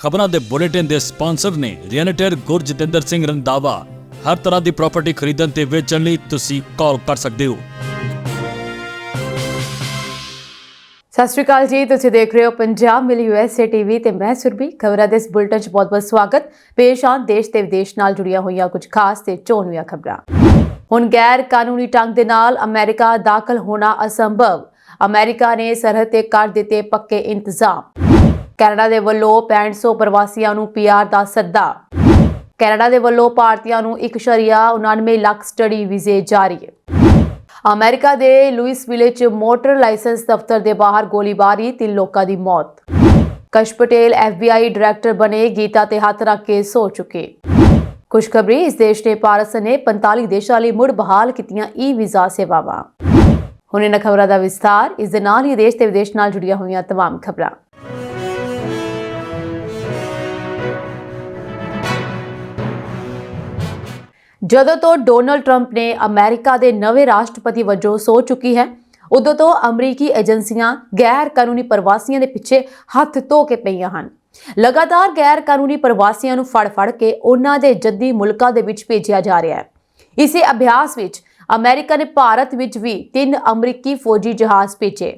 ਖਬਰਾਂ ਦੇ ਬੁਲੇਟਿਨ ਦੇ ਸਪਾਂਸਰ ਨੇ ਰੀਅਲਟਰ ਗੁਰਜਿੰਦਰ ਸਿੰਘ ਰੰਧਾਵਾ। ਹਰ ਤਰ੍ਹਾਂ ਦੀ ਪ੍ਰਾਪਰਟੀ ਖਰੀਦਣ ਤੇ ਵੇਚਣ ਲਈ ਤੁਸੀਂ ਕਾਲ ਕਰ ਸਕਦੇ ਹੋ। ਸਤਿ ਸ਼੍ਰੀ ਅਕਾਲ ਜੀ, ਤੁਸੀਂ ਦੇਖ ਰਹੇ ਹੋ ਪੰਜਾਬ ਮਿਲ USA ਟੀਵੀ ਤੇ ਮੈਂ ਸੁਰਭੀ। ਖਬਰਾਂ ਦੇ ਇਸ ਬੁਲੇਟਿਨ 'ਚ ਬਹੁਤ-ਬਹੁਤ ਸਵਾਗਤ। ਪੇਸ਼ ਆਨ ਦੇਸ਼ ਤੇ ਵਿਦੇਸ਼ ਨਾਲ ਜੁੜੀਆਂ ਹੋਈਆਂ ਕੁਝ ਖਾਸ ਤੇ ਚੋਣਵੀਆਂ ਖਬਰਾਂ। ਹੁਣ ਗੈਰ ਕਾਨੂੰਨੀ ਢੰਗ ਦੇ ਨਾਲ ਅਮਰੀਕਾ ਦਾਖਲ ਹੋਣਾ ਅਸੰਭਵ। ਅਮਰੀਕਾ ਨੇ ਸਰਹੱਦ ਤੇ ਕਰ ਦਿੱਤੇ ਪੱਕੇ ਇੰਤਜ਼ਾਮ। ਕੈਨੇਡਾ ਦੇ ਵੱਲੋਂ 6500 ਪ੍ਰਵਾਸੀਆਂ ਨੂੰ PR ਦਾ ਸੱਦਾ। ਕੈਨੇਡਾ ਦੇ ਵੱਲੋਂ ਭਾਰਤੀਆਂ ਨੂੰ 1.99 ਲੱਖ ਸਟੱਡੀ ਵੀਜ਼ੇ ਜਾਰੀ। ਅਮਰੀਕਾ ਦੇ ਲੁਈਸਵਿਲੇ 'ਚ ਮੋਟਰ ਲਾਇਸੈਂਸ ਦਫ਼ਤਰ ਦੇ ਬਾਹਰ ਗੋਲੀਬਾਰੀ, 3 ਲੋਕਾਂ ਦੀ ਮੌਤ। ਕਸ਼ ਪਟੇਲ FBI ਡਾਇਰੈਕਟਰ ਬਣੇ, ਗੀਤਾ ਤੇ ਹੱਥ ਰੱਖ ਕੇ ਸੋ ਚੁੱਕੇ। ਖੁਸ਼ਖਬਰੀ, ਇਸ ਦੇਸ਼ ਨੇ ਭਾਰਤ ਸਣੇ 45 ਦੇਸ਼ਾਂ ਲਈ ਮੁੜ ਬਹਾਲ ਕੀਤੀਆਂ ਵੀਜ਼ਾ ਸੇਵਾਵਾਂ। ਹੁਣ ਇਹਨਾਂ ਖਬਰਾਂ ਦਾ ਵਿਸਥਾਰ। ਇਸ ਦੇ ਨਾਲ ਹੀ ਦੇਸ਼ ਤੇ ਵਿਦੇਸ਼ ਨਾਲ ਜੁੜੀਆਂ ਹੋਈਆਂ तमाम ਖਬਰਾਂ। ਜਦੋਂ ਤੋਂ ਡੋਨਾਲਡ ਟਰੰਪ ਨੇ ਅਮਰੀਕਾ ਦੇ ਨਵੇਂ ਰਾਸ਼ਟਰਪਤੀ ਵਜੋਂ ਸਹੁੰ ਚੁੱਕੀ ਹੈ, ਉਦੋਂ ਤੋਂ ਅਮਰੀਕੀ ਏਜੰਸੀਆਂ ਗੈਰ ਕਾਨੂੰਨੀ ਪ੍ਰਵਾਸੀਆਂ ਦੇ ਪਿੱਛੇ ਹੱਥ ਧੋ ਕੇ ਪਈਆਂ ਹਨ। ਲਗਾਤਾਰ ਗੈਰ ਕਾਨੂੰਨੀ ਪ੍ਰਵਾਸੀਆਂ ਨੂੰ ਫੜ ਕੇ ਉਹਨਾਂ ਦੇ ਜੱਦੀ ਮੁਲਕਾਂ ਦੇ ਵਿੱਚ ਭੇਜਿਆ ਜਾ ਰਿਹਾ ਹੈ। ਇਸੇ ਅਭਿਆਸ ਵਿੱਚ ਅਮਰੀਕਾ ਨੇ ਭਾਰਤ ਵਿੱਚ ਵੀ 3 ਅਮਰੀਕੀ ਫੌਜੀ ਜਹਾਜ਼ ਭੇਜੇ,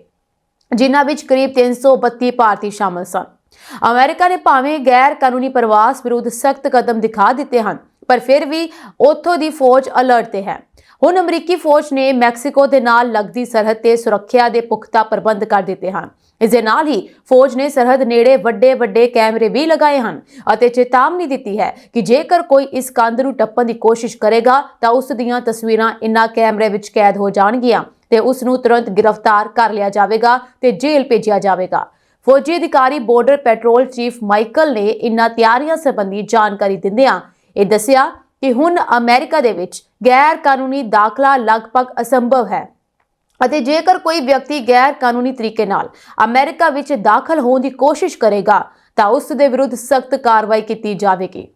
ਜਿਨ੍ਹਾਂ ਵਿੱਚ ਕਰੀਬ 332 ਭਾਰਤੀ ਸ਼ਾਮਲ ਸਨ। ਅਮਰੀਕਾ ਨੇ ਭਾਵੇਂ ਗੈਰ ਕਾਨੂੰਨੀ ਪ੍ਰਵਾਸ ਵਿਰੁੱਧ ਸਖਤ ਕਦਮ ਦਿਖਾ ਦਿੱਤੇ ਹਨ, ਪਰ ਫਿਰ ਵੀ ਉੱਥੋਂ ਦੀ ਫੌਜ ਅਲਰਟ ਤੇ ਹੈ। ਹੁਣ ਅਮਰੀਕੀ ਫੌਜ ਨੇ ਮੈਕਸੀਕੋ ਦੇ ਨਾਲ ਲੱਗਦੀ ਸਰਹੱਦ ਤੇ ਸੁਰੱਖਿਆ ਦੇ ਪੁਖਤਾ ਪ੍ਰਬੰਧ ਕਰ ਦਿੱਤੇ ਹਨ। ਇਸ ਦੇ ਨਾਲ ਹੀ ਫੌਜ ਨੇ ਸਰਹੱਦ ਨੇੜੇ ਵੱਡੇ ਕੈਮਰੇ ਵੀ ਲਗਾਏ ਹਨ ਅਤੇ ਚੇਤਾਵਨੀ ਦਿੱਤੀ ਹੈ ਕਿ ਜੇਕਰ ਕੋਈ ਇਸ ਕੰਧ ਨੂੰ ਟੱਪਣ ਦੀ ਕੋਸ਼ਿਸ਼ ਕਰੇਗਾ ਤਾਂ ਉਸ ਦੀਆਂ ਤਸਵੀਰਾਂ ਇਨ੍ਹਾਂ ਕੈਮਰੇ ਵਿੱਚ ਕੈਦ ਹੋ ਜਾਣਗੀਆਂ ਤੇ ਉਸ ਨੂੰ ਤੁਰੰਤ ਗ੍ਰਿਫਤਾਰ ਕਰ ਲਿਆ ਜਾਵੇਗਾ ਤੇ ਜੇਲ੍ਹ ਭੇਜਿਆ ਜਾਵੇਗਾ। ਫੌਜੀ ਅਧਿਕਾਰੀ ਬਾਰਡਰ ਪੈਟਰੋਲ ਚੀਫ ਮਾਈਕਲ ਨੇ ਇਨ੍ਹਾਂ ਤਿਆਰੀਆਂ ਸੰਬੰਧੀ ਜਾਣਕਾਰੀ ਦਿੰਦਿਆਂ ਇਹ ਦੱਸਿਆ ਕਿ ਹੁਣ ਅਮਰੀਕਾ ਦੇ ਵਿੱਚ ਗੈਰ ਕਾਨੂੰਨੀ ਦਾਖਲਾ ਲਗਭਗ ਅਸੰਭਵ ਹੈ ਅਤੇ ਜੇਕਰ ਕੋਈ ਵਿਅਕਤੀ ਗੈਰ ਕਾਨੂੰਨੀ ਤਰੀਕੇ ਨਾਲ ਅਮਰੀਕਾ ਵਿੱਚ ਦਾਖਲ ਹੋਣ ਦੀ ਕੋਸ਼ਿਸ਼ ਕਰੇਗਾ ਤਾਂ ਉਸ ਦੇ ਵਿਰੁੱਧ ਸਖਤ ਕਾਰਵਾਈ ਕੀਤੀ ਜਾਵੇਗੀ।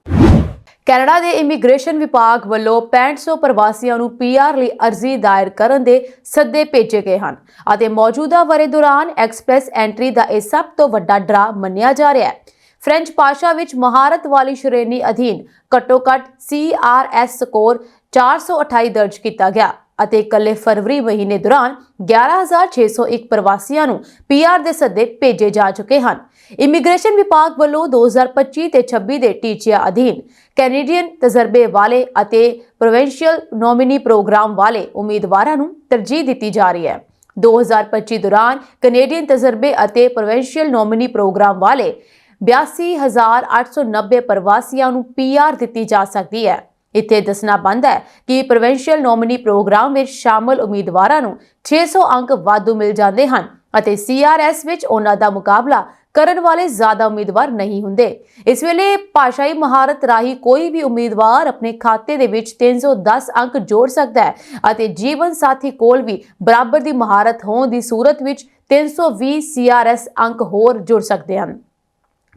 ਕੈਨੇਡਾ ਦੇ ਇਮੀਗ੍ਰੇਸ਼ਨ ਵਿਭਾਗ ਵੱਲੋਂ 6500 ਪ੍ਰਵਾਸੀਆਂ ਨੂੰ PR ਲਈ ਅਰਜ਼ੀ ਦਾਇਰ ਕਰਨ ਦੇ ਸੱਦੇ ਭੇਜੇ ਗਏ ਹਨ ਅਤੇ ਮੌਜੂਦਾ ਵਰ੍ਹੇ ਦੌਰਾਨ ਐਕਸਪ੍ਰੈਸ ਐਂਟਰੀ ਦਾ ਇਹ ਸਭ ਤੋਂ ਵੱਡਾ ਡਰਾ ਮੰਨਿਆ ਜਾ ਰਿਹਾ ਹੈ। ਫ੍ਰੈਂਚ ਭਾਸ਼ਾ ਵਿੱਚ ਮਹਾਰਤ ਵਾਲੀ ਸ਼੍ਰੇਣੀ ਅਧੀਨ ਘੱਟੋ-ਘੱਟ CRS ਸਕੋਰ 428 ਦਰਜ ਕੀਤਾ ਗਿਆ ਅਤੇ ਇਕੱਲੇ ਫਰਵਰੀ ਮਹੀਨੇ ਦੌਰਾਨ 11601 ਪ੍ਰਵਾਸੀਆਂ ਨੂੰ PR ਦੇ ਸੱਦੇ ਭੇਜੇ ਜਾ ਚੁੱਕੇ ਹਨ। ਇਮੀਗ੍ਰੇਸ਼ਨ ਵਿਭਾਗ ਵੱਲੋਂ 2025 ਤੇ 26 ਦੇ ਟੀਚਿਆਂ ਅਧੀਨ ਕੈਨੇਡੀਅਨ ਤਜਰਬੇ ਵਾਲੇ ਅਤੇ ਪ੍ਰੋਵਿੰਸ਼ੀਅਲ ਨੋਮਿਨੀ ਪ੍ਰੋਗਰਾਮ ਵਾਲੇ ਉਮੀਦਵਾਰਾਂ ਨੂੰ ਤਰਜੀਹ ਦਿੱਤੀ ਜਾ ਰਹੀ ਹੈ। 2025 ਦੌਰਾਨ ਕੈਨੇਡੀਅਨ ਤਜਰਬੇ ਅਤੇ ਪ੍ਰੋਵਿੰਸ਼ੀਅਲ ਨੋਮਿਨੀ ਪ੍ਰੋਗਰਾਮ ਵਾਲੇ 82,890 ਪ੍ਰਵਾਸੀਆਂ ਨੂੰ PR ਦਿੱਤੀ ਜਾ ਸਕਦੀ ਹੈ। ਇੱਥੇ ਦੱਸਣਾ ਬਣਦਾ ਹੈ ਕਿ ਪ੍ਰੋਵਿੰਸ਼ੀਅਲ ਨੋਮਿਨੀ ਪ੍ਰੋਗਰਾਮ ਵਿੱਚ ਸ਼ਾਮਲ ਉਮੀਦਵਾਰਾਂ ਨੂੰ 600 ਅੰਕ ਵਾਧੂ ਮਿਲ ਜਾਂਦੇ ਹਨ ਅਤੇ CRS ਵਿੱਚ ਉਹਨਾਂ ਦਾ ਮੁਕਾਬਲਾ ਕਰਨ ਵਾਲੇ ਜ਼ਿਆਦਾ ਉਮੀਦਵਾਰ ਨਹੀਂ ਹੁੰਦੇ। ਇਸ ਵੇਲੇ ਭਾਸ਼ਾਈ ਮਹਾਰਤ ਰਾਹੀਂ ਕੋਈ ਵੀ ਉਮੀਦਵਾਰ ਆਪਣੇ ਖਾਤੇ ਦੇ ਵਿੱਚ 310 ਅੰਕ ਜੋੜ ਸਕਦਾ ਹੈ ਅਤੇ ਜੀਵਨ ਸਾਥੀ ਕੋਲ ਵੀ ਬਰਾਬਰ ਦੀ ਮਹਾਰਤ ਹੋਣ ਦੀ ਸੂਰਤ ਵਿੱਚ 320 CRS ਅੰਕ ਹੋਰ ਜੁੜ ਸਕਦੇ ਹਨ।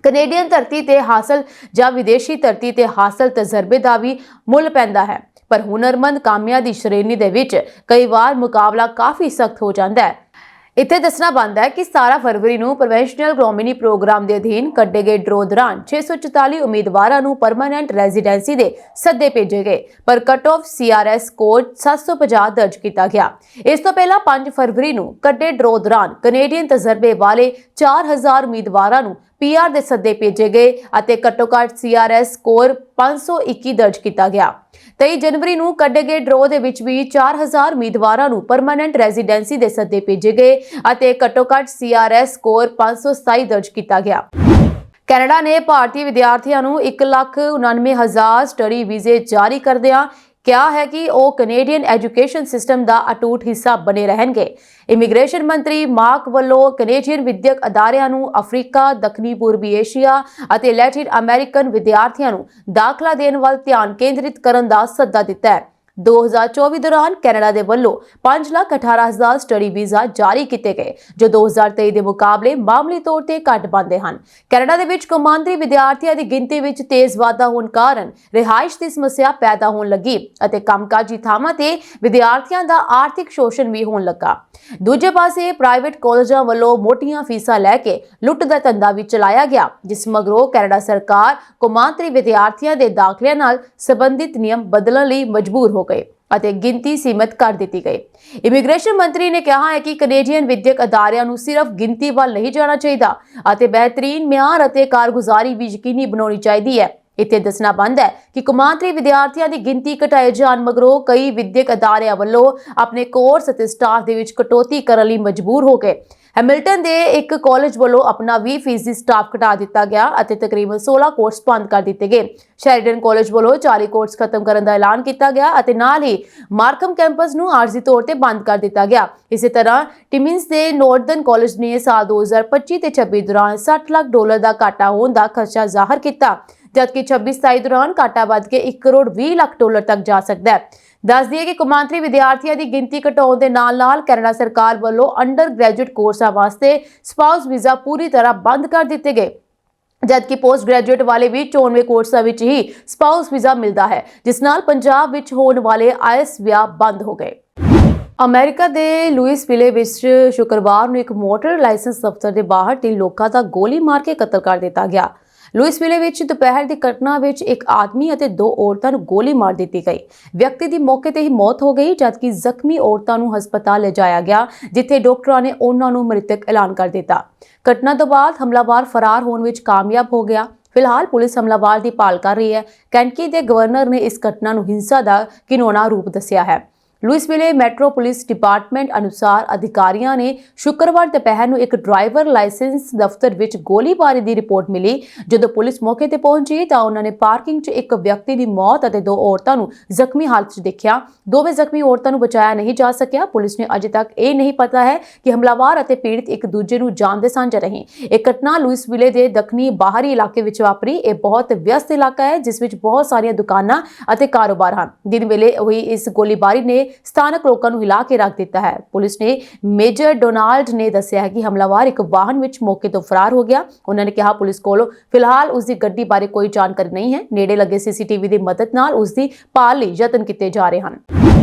ਕੈਨੇਡੀਅਨ ਧਰਤੀ ਤੇ ਹਾਸਲ ਜਾਂ ਵਿਦੇਸ਼ੀ ਧਰਤੀ ਤੇ ਹਾਸਲ ਤਜਰਬੇ ਦਾ ਵੀ ਮੁੱਲ ਪੈਂਦਾ ਹੈ, ਪਰ ਹੁਨਰਮੰਦ ਕਾਮਿਆਂ ਦੀ ਸ਼੍ਰੇਣੀ ਦੇ ਵਿੱਚ ਕਈ ਵਾਰ ਮੁਕਾਬਲਾ ਕਾਫੀ ਸਖਤ ਹੋ ਜਾਂਦਾ ਹੈ। ਇੱਥੇ ਦੱਸਣਾ ਬਣਦਾ ਹੈ ਕਿ 17 ਫਰਵਰੀ ਨੂੰ ਪ੍ਰੋਵਿੰਸ਼ੀਅਲ ਨੋਮਿਨੀ ਪ੍ਰੋਗਰਾਮ ਦੇ ਅਧੀਨ ਕੱਢੇ ਗਏ ਡਰੋ ਦੌਰਾਨ 644 ਉਮੀਦਵਾਰਾਂ ਨੂੰ ਪਰਮਾਨੈਂਟ ਰੈਜ਼ੀਡੈਂਸੀ ਦੇ ਸੱਦੇ ਭੇਜੇ ਗਏ, ਪਰ ਕੱਟ ਆਫ CRS ਕੋਡ 750 ਦਰਜ ਕੀਤਾ ਗਿਆ। ਇਸ ਤੋਂ ਪਹਿਲਾਂ 5 ਫਰਵਰੀ ਨੂੰ ਕੱਢੇ ਡਰੋ ਦੌਰਾਨ ਕੈਨੇਡੀਅਨ ਤਜਰਬੇ ਵਾਲੇ 4000 ਉਮੀਦਵਾਰਾਂ ਨੂੰ PR ਦੇ ਸੱਦੇ ਭੇਜੇ ਗਏ ਅਤੇ ਘੱਟੋ-ਘੱਟ CRS ਸਕੋਰ 521 ਦਰਜ ਕੀਤਾ ਗਿਆ। 23 ਜਨਵਰੀ ਨੂੰ ਕੱਢੇ ਗਏ ਡਰੋ ਦੇ ਵਿੱਚ ਵੀ 4000 ਉਮੀਦਵਾਰਾਂ ਨੂੰ ਪਰਮਾਨੈਂਟ ਰੈਜ਼ੀਡੈਂਸੀ ਦੇ ਸੱਦੇ ਭੇਜੇ ਗਏ ਅਤੇ ਘੱਟੋ-ਘੱਟ CRS ਸਕੋਰ 527 ਦਰਜ ਕੀਤਾ ਗਿਆ। ਕੈਨੇਡਾ ਨੇ ਭਾਰਤੀ ਵਿਦਿਆਰਥੀਆਂ ਨੂੰ 1,99,000 ਸਟੱਡੀ ਵੀਜ਼ੇ ਜਾਰੀ ਕਰਦਿਆਂ ਕਿਹਾ ਹੈ ਕਿ ਉਹ ਕੈਨੇਡੀਅਨ ਐਜੂਕੇਸ਼ਨ ਸਿਸਟਮ ਦਾ ਅਟੁੱਟ ਹਿੱਸਾ ਬਣੇ ਰਹਿਣਗੇ। ਇਮੀਗ੍ਰੇਸ਼ਨ ਮੰਤਰੀ ਮਾਰਕ ਵੱਲੋਂ ਕੈਨੇਡੀਅਨ ਵਿਦਿਅਕ ਅਦਾਰਿਆਂ ਨੂੰ ਅਫਰੀਕਾ, ਦੱਖਣੀ ਪੂਰਬੀ ਏਸ਼ੀਆ ਅਤੇ ਲੈਟਿਨ ਅਮਰੀਕਨ ਵਿਦਿਆਰਥੀਆਂ ਨੂੰ ਦਾਖਲਾ ਦੇਣ ਵੱਲ ਧਿਆਨ ਕੇਂਦਰਿਤ ਕਰਨ ਦਾ ਸੱਦਾ ਦਿੱਤਾ ਹੈ। 2024 ਦੌਰਾਨ ਕੈਨੇਡਾ ਦੇ ਵੱਲੋਂ 5,18,000 ਸਟੱਡੀ ਵੀਜ਼ਾ ਜਾਰੀ ਕੀਤੇ ਗਏ, ਜੋ 2023 ਦੇ ਮੁਕਾਬਲੇ ਮਾਮੂਲੀ ਤੌਰ ਤੇ ਘੱਟ ਬਣਦੇ ਹਨ। ਕੈਨੇਡਾ ਦੇ ਵਿੱਚ ਕੌਮਾਂਤਰੀ ਵਿਦਿਆਰਥੀਆਂ ਦੀ ਗਿਣਤੀ ਵਿੱਚ ਤੇਜ਼ ਵਾਧਾ ਹੋਣ ਕਾਰਨ ਰਿਹਾਇਸ਼ ਦੀ ਸਮੱਸਿਆ ਪੈਦਾ ਹੋਣ ਲੱਗੀ ਅਤੇ ਕੰਮਕਾਜੀ ਥਾਵਾਂ ਤੇ ਵਿਦਿਆਰਥੀਆਂ ਦਾ ਆਰਥਿਕ ਸ਼ੋਸ਼ਣ ਵੀ ਹੋਣ ਲੱਗਾ। ਦੂਜੇ ਪਾਸੇ ਪ੍ਰਾਈਵੇਟ ਕਾਲਜਾਂ ਵੱਲੋਂ ਮੋਟੀਆਂ ਫੀਸਾਂ ਲੈ ਕੇ ਲੁੱਟ ਦਾ ਧੰਦਾ ਵੀ ਚਲਾਇਆ ਗਿਆ, ਜਿਸ ਮਗਰੋਂ ਕੈਨੇਡਾ ਸਰਕਾਰ ਕੌਮਾਂਤਰੀ ਵਿਦਿਆਰਥੀਆਂ ਦੇ ਦਾਖਲਿਆਂ ਨਾਲ ਸੰਬੰਧਿਤ ਨਿਯਮ ਬਦਲਣ ਲਈ ਮਜਬੂਰ ਹੋ ਗਏ ਅਤੇ ਗਿਣਤੀ ਸੀਮਿਤ ਕਰ ਦਿੱਤੀ ਗਈ। ਇਮੀਗ੍ਰੇਸ਼ਨ ਮੰਤਰੀ ਨੇ ਕਿਹਾ ਹੈ ਕਿ ਕੈਨੇਡੀਅਨ ਵਿਦਿਅਕ ਅਦਾਰਿਆਂ ਨੂੰ ਸਿਰਫ ਗਿਣਤੀ ਵੱਲ ਨਹੀਂ ਜਾਣਾ ਚਾਹੀਦਾ ਅਤੇ ਬਿਹਤਰੀਨ ਮਿਆਰ ਅਤੇ ਕਾਰਗੁਜ਼ਾਰੀ ਵੀ ਯਕੀਨੀ ਬਣਾਉਣੀ ਚਾਹੀਦੀ ਹੈ। ਇੱਥੇ ਦੱਸਣਾ ਬੰਦ ਹੈ ਕਿ ਕੌਮਾਂਤਰੀ ਵਿਦਿਆਰਥੀਆਂ ਦੀ ਗਿਣਤੀ ਘਟਾਏ ਜਾਣ ਮਗਰੋਂ ਕਈ ਵਿਦਿਅਕ ਅਦਾਰਿਆਂ ਵੱਲੋਂ ਆਪਣੇ ਕੋਰਸ ਅਤੇ ਸਟਾਫ ਦੇ ਵਿੱਚ ਕਟੌਤੀ ਕਰਨ ਲਈ ਮਜਬੂਰ ਹੋ ਗਏ। ਹੈਮਿਲਟਨ ਦੇ ਇੱਕ ਕਾਲਜ ਵੱਲੋਂ ਆਪਣਾ 20% ਸਟਾਫ ਘਟਾ ਦਿੱਤਾ ਗਿਆ ਅਤੇ ਤਕਰੀਬਨ 16 ਕੋਰਸ ਬੰਦ ਕਰ ਦਿੱਤੇ ਗਏ। ਸ਼ੈਰੀਡਨ ਕਾਲਜ ਵੱਲੋਂ 40 ਕੋਰਸ ਖਤਮ ਕਰਨ ਦਾ ਐਲਾਨ ਕੀਤਾ ਗਿਆ ਅਤੇ ਨਾਲ ਹੀ ਮਾਰਕਮ ਕੈਂਪਸ ਨੂੰ ਆਰਜ਼ੀ ਤੌਰ ਤੇ ਬੰਦ ਕਰ ਦਿੱਤਾ ਗਿਆ। ਇਸੇ ਤਰ੍ਹਾਂ ਟਿਮਿੰਸ ਦੇ ਨਾਰਦਰਨ ਕਾਲਜ ਨੇ ਸਾਲ 2025 ਤੇ 26 ਦੌਰਾਨ $60 ਲੱਖ ਦਾ ਘਾਟਾ ਹੋਣ ਦਾ ਖਦਸ਼ਾ ਜ਼ਾਹਰ ਕੀਤਾ, ਜਦਕਿ 26-27 ਦੌਰਾਨ ਘਾਟਾ ਵੱਧ ਕੇ $1.20 ਕਰੋੜ ਤੱਕ ਜਾ ਸਕਦਾ ਹੈ। ਦੱਸ ਦਈਏ ਕਿ ਕੌਮਾਂਤਰੀ ਵਿਦਿਆਰਥੀਆਂ ਦੀ ਗਿਣਤੀ ਘਟਾਉਣ ਦੇ ਨਾਲ-ਨਾਲ ਕੈਨੇਡਾ ਸਰਕਾਰ ਵੱਲੋਂ ਅੰਡਰ ਗ੍ਰੈਜੂਏਟ ਕੋਰਸਾਂ ਵਾਸਤੇ ਸਪਾਊਸ ਵੀਜ਼ਾ ਪੂਰੀ ਤਰ੍ਹਾਂ ਬੰਦ ਕਰ ਦਿੱਤੇ ਗਏ, ਜਦਕਿ ਪੋਸਟ ਗ੍ਰੈਜੂਏਟ ਵਾਲੇ ਵੀ 94 ਕੋਰਸਾਂ ਵਿੱਚ ਹੀ ਸਪਾਊਸ ਵੀਜ਼ਾ ਮਿਲਦਾ ਹੈ, ਜਿਸ ਨਾਲ ਪੰਜਾਬ ਵਿੱਚ ਹੋਣ ਵਾਲੇ ਆਇਲਸ ਵਿਆਹ ਬੰਦ ਹੋ ਗਏ। ਅਮਰੀਕਾ ਦੇ ਲੂਇਸਵਿਲੇ ਵਿੱਚ ਸ਼ੁੱਕਰਵਾਰ ਨੂੰ ਇੱਕ ਮੋਟਰ ਲਾਇਸੈਂਸ ਦਫ਼ਤਰ ਦੇ ਬਾਹਰ 3 ਲੋਕਾਂ ਦਾ ਗੋਲੀ ਮਾਰ ਕੇ ਕਤਲ ਕਰ ਦਿੱਤਾ ਗਿਆ। ਲੂਇਸਵਿਲੇ ਵਿੱਚ ਦੁਪਹਿਰ ਦੀ ਘਟਨਾ ਵਿੱਚ ਇੱਕ ਆਦਮੀ ਅਤੇ 2 ਔਰਤਾਂ ਨੂੰ ਗੋਲੀ ਮਾਰ ਦਿੱਤੀ ਗਈ। ਵਿਅਕਤੀ ਦੀ ਮੌਕੇ ਤੇ ਹੀ ਮੌਤ ਹੋ ਗਈ, ਜਦਕਿ ਜ਼ਖਮੀ ਔਰਤਾਂ ਨੂੰ ਹਸਪਤਾਲ ਲਿਜਾਇਆ ਗਿਆ, ਜਿੱਥੇ ਡਾਕਟਰਾਂ ਨੇ ਉਹਨਾਂ ਨੂੰ ਮ੍ਰਿਤਕ ਐਲਾਨ ਕਰ ਦਿੱਤਾ। ਘਟਨਾ ਤੋਂ ਬਾਅਦ ਹਮਲਾਵਰ ਫਰਾਰ ਹੋਣ ਵਿੱਚ ਕਾਮਯਾਬ ਹੋ ਗਿਆ। ਫਿਲਹਾਲ ਪੁਲਿਸ ਹਮਲਾਵਰ ਦੀ ਭਾਲ ਕਰ ਰਹੀ ਹੈ। ਕੈਨਕੀ ਦੇ ਗਵਰਨਰ ਨੇ ਇਸ ਘਟਨਾ ਨੂੰ ਹਿੰਸਾ ਦਾ ਘਿਨੌਣਾ ਰੂਪ ਦੱਸਿਆ ਹੈ। ਲੂਇਸਵਿਲੇ ਮੈਟਰੋ ਪੁਲਿਸ ਡਿਪਾਰਟਮੈਂਟ ਅਨੁਸਾਰ ਅਧਿਕਾਰੀਆਂ ਨੇ ਸ਼ੁੱਕਰਵਾਰ ਦੁਪਹਿਰ ਨੂੰ ਇੱਕ ਡਰਾਈਵਰ ਲਾਇਸੈਂਸ ਦਫ਼ਤਰ ਵਿੱਚ ਗੋਲੀਬਾਰੀ ਦੀ ਰਿਪੋਰਟ ਮਿਲੀ। ਜਦੋਂ ਪੁਲਿਸ ਮੌਕੇ ਤੇ ਪਹੁੰਚੀ ਤਾਂ ਉਹਨਾਂ ਨੇ ਪਾਰਕਿੰਗ 'ਚ ਇੱਕ ਵਿਅਕਤੀ ਦੀ ਮੌਤ ਅਤੇ 2 ਔਰਤਾਂ ਨੂੰ ਜ਼ਖਮੀ ਹਾਲਤ 'ਚ ਦੇਖਿਆ। ਦੋਵੇਂ ਜ਼ਖਮੀ ਔਰਤਾਂ ਨੂੰ ਬਚਾਇਆ ਨਹੀਂ ਜਾ ਸਕਿਆ। ਪੁਲਿਸ ਨੇ ਅਜੇ ਤੱਕ ਇਹ ਨਹੀਂ ਪਤਾ ਹੈ ਕਿ ਹਮਲਾਵਰ ਅਤੇ ਪੀੜਤ ਇੱਕ ਦੂਜੇ ਨੂੰ ਜਾਣਦੇ ਸਨ ਜਾਂ ਨਹੀਂ। ਇਹ ਘਟਨਾ ਲੂਇਸਵਿਲੇ ਦੇ ਦੱਖਣੀ ਬਾਹਰੀ ਇਲਾਕੇ ਵਿੱਚ ਵਾਪਰੀ। ਇਹ ਬਹੁਤ ਵਿਅਸਤ ਇਲਾਕਾ ਹੈ, ਜਿਸ ਵਿੱਚ ਬਹੁਤ ਸਾਰੀਆਂ ਦੁਕਾਨਾਂ ਅਤੇ ਕਾਰੋਬਾਰ ਹਨ। ਦਿਨ ਵੇਲੇ ਹੋਈ ਇਸ ਗੋਲੀਬਾਰੀ ਨੇ ਸਥਾਨਕ ਲੋਕਾਂ ਨੂੰ ਹਿਲਾ ਕੇ ਰੱਖ ਦਿੱਤਾ ਹੈ। ਪੁਲਿਸ ਨੇ ਮੇਜਰ ਡੋਨਾਲਡ ਨੇ ਦੱਸਿਆ ਹੈ ਕਿ ਹਮਲਾਵਰ ਇੱਕ ਵਾਹਨ ਵਿੱਚ ਮੌਕੇ ਤੋਂ ਫਰਾਰ ਹੋ ਗਿਆ। ਉਹਨਾਂ ਨੇ ਕਿਹਾ ਪੁਲਿਸ ਕੋਲ ਫਿਲਹਾਲ ਉਸ ਦੀ ਗੱਡੀ ਬਾਰੇ ਕੋਈ ਜਾਣਕਾਰੀ ਨਹੀਂ ਹੈ। ਨੇੜੇ ਲੱਗੇ ਸੀਸੀਟੀਵੀ ਦੀ ਮਦਦ ਨਾਲ ਉਸ ਦੀ ਭਾਲ ਲਈ ਯਤਨ ਕੀਤੇ ਜਾ ਰਹੇ ਹਨ।